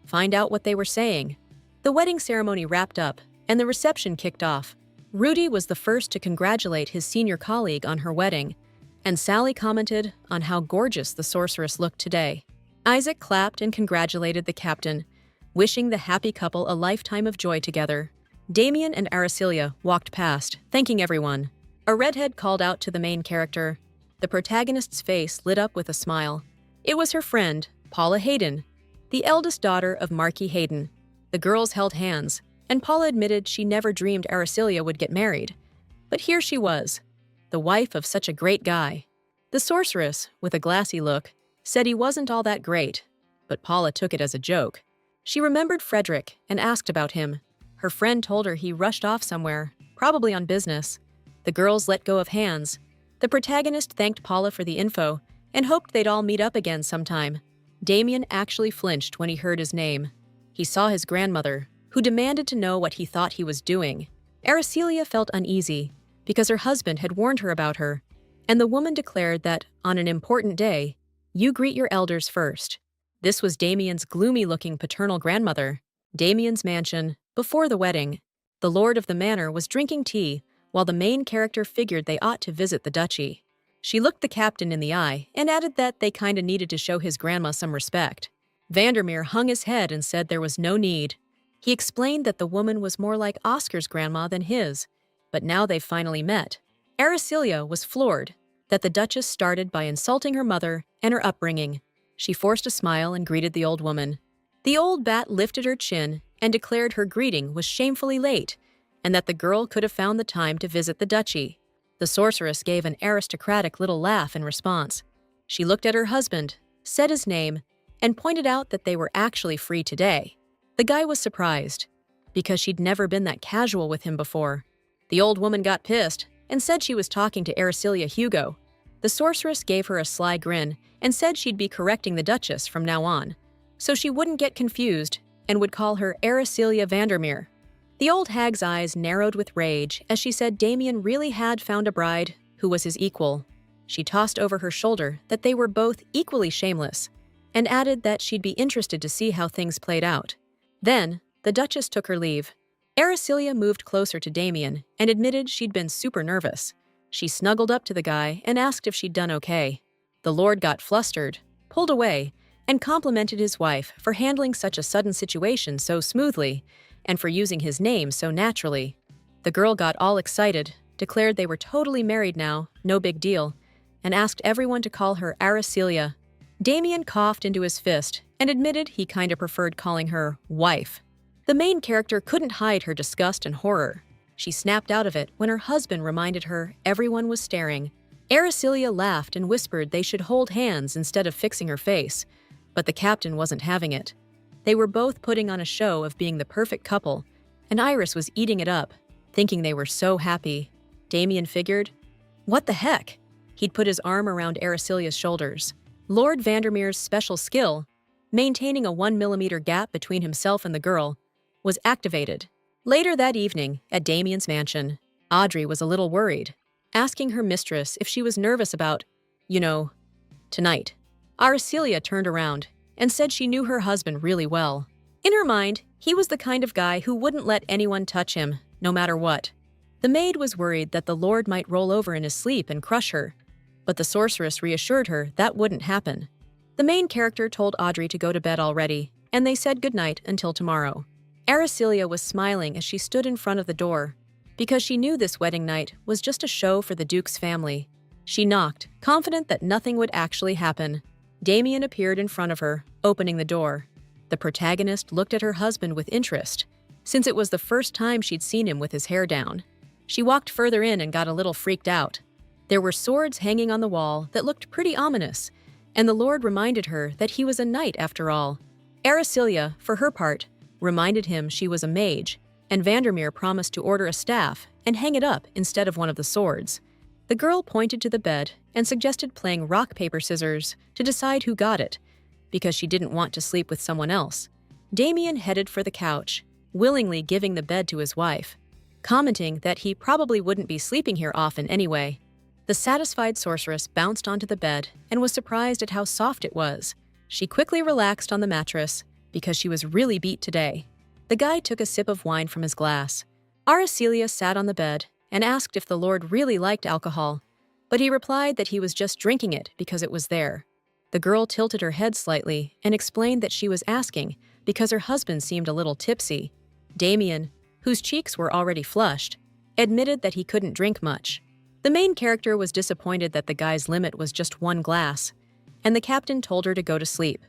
Find out what they were saying. The wedding ceremony wrapped up, and the reception kicked off. Rudy was the first to congratulate his senior colleague on her wedding, and Sally commented on how gorgeous the sorceress looked today. Isaac clapped and congratulated the captain, wishing the happy couple a lifetime of joy together. Damien and Aracelia walked past, thanking everyone. A redhead called out to the main character. The protagonist's face lit up with a smile. It was her friend, Paula Hayden, the eldest daughter of Marquis Hayden. The girls held hands, and Paula admitted she never dreamed Araceliya would get married. But here she was, the wife of such a great guy. The sorceress, with a glassy look, said he wasn't all that great, but Paula took it as a joke. She remembered Frederick and asked about him. Her friend told her he rushed off somewhere, probably on business. The girls let go of hands. The protagonist thanked Paula for the info and hoped they'd all meet up again sometime. Damien actually flinched when he heard his name. He saw his grandmother, who demanded to know what he thought he was doing. Araceliya felt uneasy because her husband had warned her about her, and the woman declared that, on an important day, you greet your elders first. This was Damien's gloomy-looking paternal grandmother. Damien's mansion, before the wedding. The lord of the manor was drinking tea, while the main character figured they ought to visit the duchy. She looked the captain in the eye and added that they kinda needed to show his grandma some respect. Vandermeer hung his head and said there was no need. He explained that the woman was more like Oscar's grandma than his, but now they've finally met. Araceliya was floored that the Duchess started by insulting her mother and her upbringing. She forced a smile and greeted the old woman. The old bat lifted her chin and declared her greeting was shamefully late, and that the girl could have found the time to visit the duchy. The sorceress gave an aristocratic little laugh in response. She looked at her husband, said his name, and pointed out that they were actually free today. The guy was surprised, because she'd never been that casual with him before. The old woman got pissed and said she was talking to Araceliya Hugo. The sorceress gave her a sly grin and said she'd be correcting the Duchess from now on, so she wouldn't get confused and would call her Araceliya Vandermeer. The old hag's eyes narrowed with rage as she said Damien really had found a bride who was his equal. She tossed over her shoulder that they were both equally shameless, and added that she'd be interested to see how things played out. Then, the Duchess took her leave. Araceliya moved closer to Damien and admitted she'd been super nervous. She snuggled up to the guy and asked if she'd done okay. The lord got flustered, pulled away, and complimented his wife for handling such a sudden situation so smoothly and for using his name so naturally. The girl got all excited, declared they were totally married now, no big deal, and asked everyone to call her Araceliya. Damien coughed into his fist and admitted he kinda preferred calling her wife. The main character couldn't hide her disgust and horror. She snapped out of it when her husband reminded her everyone was staring. Araceliya laughed and whispered they should hold hands instead of fixing her face, but the captain wasn't having it. They were both putting on a show of being the perfect couple, and Iris was eating it up, thinking they were so happy. Damien figured, what the heck? He'd put his arm around Aracelia's shoulders. Lord Vandermeer's special skill, maintaining a 1 millimeter gap between himself and the girl, was activated. Later that evening, at Damien's mansion, Audrey was a little worried, asking her mistress if she was nervous about, tonight. Araceliya turned around and said she knew her husband really well. In her mind, he was the kind of guy who wouldn't let anyone touch him, no matter what. The maid was worried that the lord might roll over in his sleep and crush her, but the sorceress reassured her that wouldn't happen. The main character told Audrey to go to bed already, and they said goodnight until tomorrow. Araceliya was smiling as she stood in front of the door, because she knew this wedding night was just a show for the Duke's family. She knocked, confident that nothing would actually happen. Damien appeared in front of her, opening the door. The protagonist looked at her husband with interest, since it was the first time she'd seen him with his hair down. She walked further in and got a little freaked out. There were swords hanging on the wall that looked pretty ominous, and the lord reminded her that he was a knight after all. Araceliya, for her part, reminded him she was a mage, and Vandermeer promised to order a staff and hang it up instead of one of the swords. The girl pointed to the bed and suggested playing rock, paper, scissors to decide who got it, because she didn't want to sleep with someone else. Damien headed for the couch, willingly giving the bed to his wife, commenting that he probably wouldn't be sleeping here often anyway. The satisfied sorceress bounced onto the bed and was surprised at how soft it was. She quickly relaxed on the mattress because she was really beat today. The guy took a sip of wine from his glass. Araceliya sat on the bed and asked if the lord really liked alcohol, but he replied that he was just drinking it because it was there. The girl tilted her head slightly and explained that she was asking because her husband seemed a little tipsy. Damien, whose cheeks were already flushed, admitted that he couldn't drink much. The main character was disappointed that the guy's limit was just 1 glass, and the captain told her to go to sleep.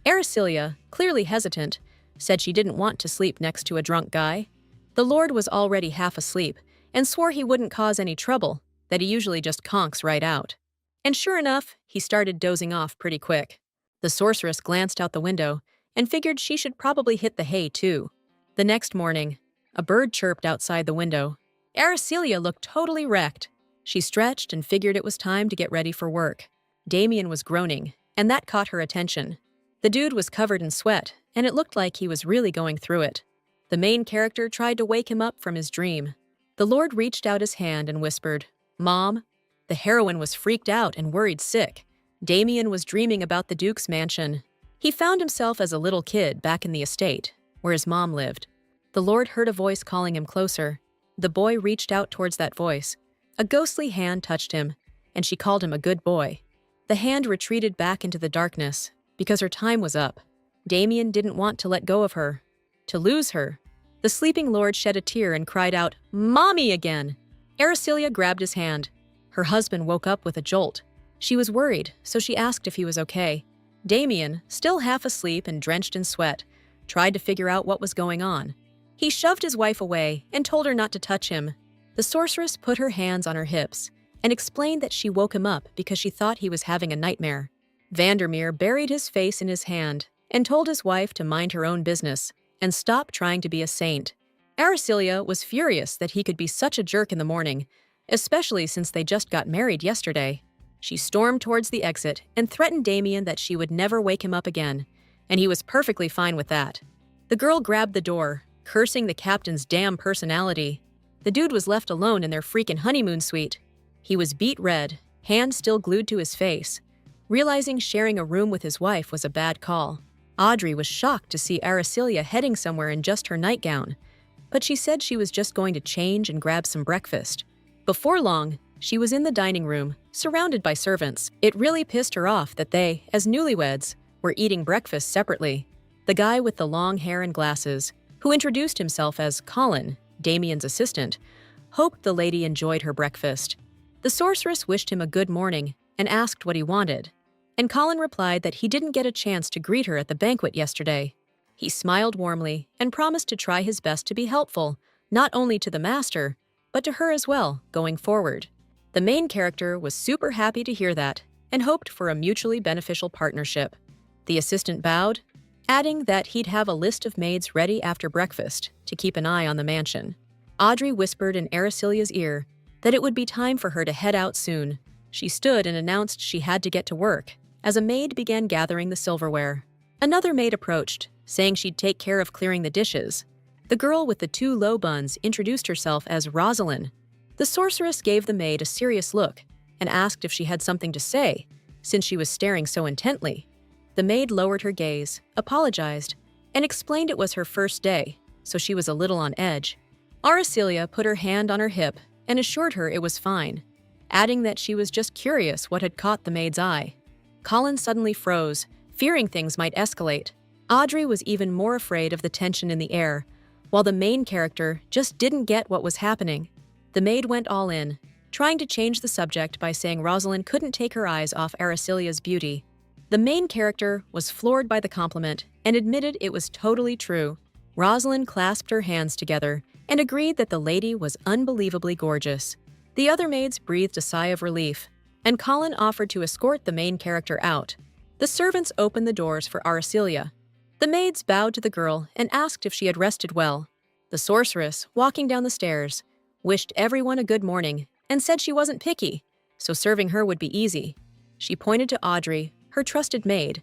Araceliya, clearly hesitant, said she didn't want to sleep next to a drunk guy. The Lord was already half asleep and swore he wouldn't cause any trouble, that he usually just conks right out. And sure enough, he started dozing off pretty quick. The sorceress glanced out the window and figured she should probably hit the hay too. The next morning, a bird chirped outside the window. Aracelia looked totally wrecked. She stretched and figured it was time to get ready for work. Damien was groaning, and that caught her attention. The dude was covered in sweat, and it looked like he was really going through it. The main character tried to wake him up from his dream. The Lord reached out his hand and whispered, "Mom." The heroine was freaked out and worried sick. Damien was dreaming about the Duke's mansion. He found himself as a little kid back in the estate, where his mom lived. The Lord heard a voice calling him closer. The boy reached out towards that voice. A ghostly hand touched him, and she called him a good boy. The hand retreated back into the darkness, because her time was up. Damien didn't want to let go of her. To lose her. The sleeping Lord shed a tear and cried out, "Mommy!" again. Aracelia grabbed his hand. Her husband woke up with a jolt. She was worried, so she asked if he was okay. Damien, still half asleep and drenched in sweat, tried to figure out what was going on. He shoved his wife away and told her not to touch him. The sorceress put her hands on her hips and explained that she woke him up because she thought he was having a nightmare. Vandermeer buried his face in his hand and told his wife to mind her own business and stop trying to be a saint. Aracelia was furious that he could be such a jerk in the morning, especially since they just got married yesterday. She stormed towards the exit and threatened Damien that she would never wake him up again, and he was perfectly fine with that. The girl grabbed the door, cursing the captain's damn personality. The dude was left alone in their freaking honeymoon suite. He was beet red, hands still glued to his face, realizing sharing a room with his wife was a bad call. Audrey was shocked to see Aracelia heading somewhere in just her nightgown, but she said she was just going to change and grab some breakfast. Before long, she was in the dining room, surrounded by servants. It really pissed her off that they, as newlyweds, were eating breakfast separately. The guy with the long hair and glasses, who introduced himself as Colin, Damien's assistant, hoped the lady enjoyed her breakfast. The sorceress wished him a good morning and asked what he wanted, and Colin replied that he didn't get a chance to greet her at the banquet yesterday. He smiled warmly and promised to try his best to be helpful, not only to the master, but to her as well, going forward. The main character was super happy to hear that and hoped for a mutually beneficial partnership. The assistant bowed, adding that he'd have a list of maids ready after breakfast to keep an eye on the mansion. Audrey whispered in Aracelia's ear that it would be time for her to head out soon. She stood and announced she had to get to work as a maid began gathering the silverware. Another maid approached, saying she'd take care of clearing the dishes. The girl with the two low buns introduced herself as Rosalind. The sorceress gave the maid a serious look and asked if she had something to say, since she was staring so intently. The maid lowered her gaze, apologized, and explained it was her first day, so she was a little on edge. Aracelia put her hand on her hip and assured her it was fine, adding that she was just curious what had caught the maid's eye. Colin suddenly froze, fearing things might escalate. Audrey was even more afraid of the tension in the air, while the main character just didn't get what was happening. The maid went all in, trying to change the subject by saying Rosalind couldn't take her eyes off Aracelia's beauty. The main character was floored by the compliment and admitted it was totally true. Rosalind clasped her hands together and agreed that the lady was unbelievably gorgeous. The other maids breathed a sigh of relief, and Colin offered to escort the main character out. The servants opened the doors for Aracelia. The maids bowed to the girl and asked if she had rested well. The sorceress, walking down the stairs, wished everyone a good morning and said she wasn't picky, so serving her would be easy. She pointed to Audrey, her trusted maid,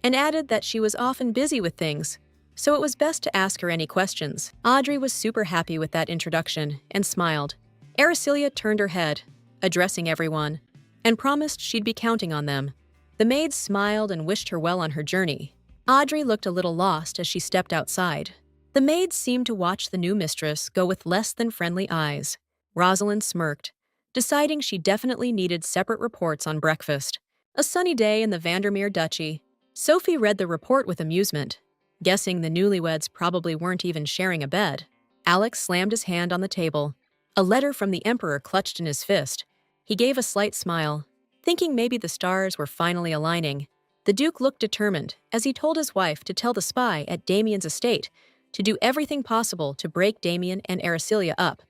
and added that she was often busy with things, so it was best to ask her any questions. Audrey was super happy with that introduction and smiled. Aracelia turned her head, addressing everyone, and promised she'd be counting on them. The maids smiled and wished her well on her journey. Audrey looked a little lost as she stepped outside. The maids seemed to watch the new mistress go with less than friendly eyes. Rosalind smirked, deciding she definitely needed separate reports on breakfast. A sunny day in the Vandermeer Duchy. Sophie read the report with amusement, guessing the newlyweds probably weren't even sharing a bed. Alex slammed his hand on the table, a letter from the Emperor clutched in his fist. He gave a slight smile, thinking maybe the stars were finally aligning. The Duke looked determined as he told his wife to tell the spy at Damien's estate to do everything possible to break Damien and Aracelia up.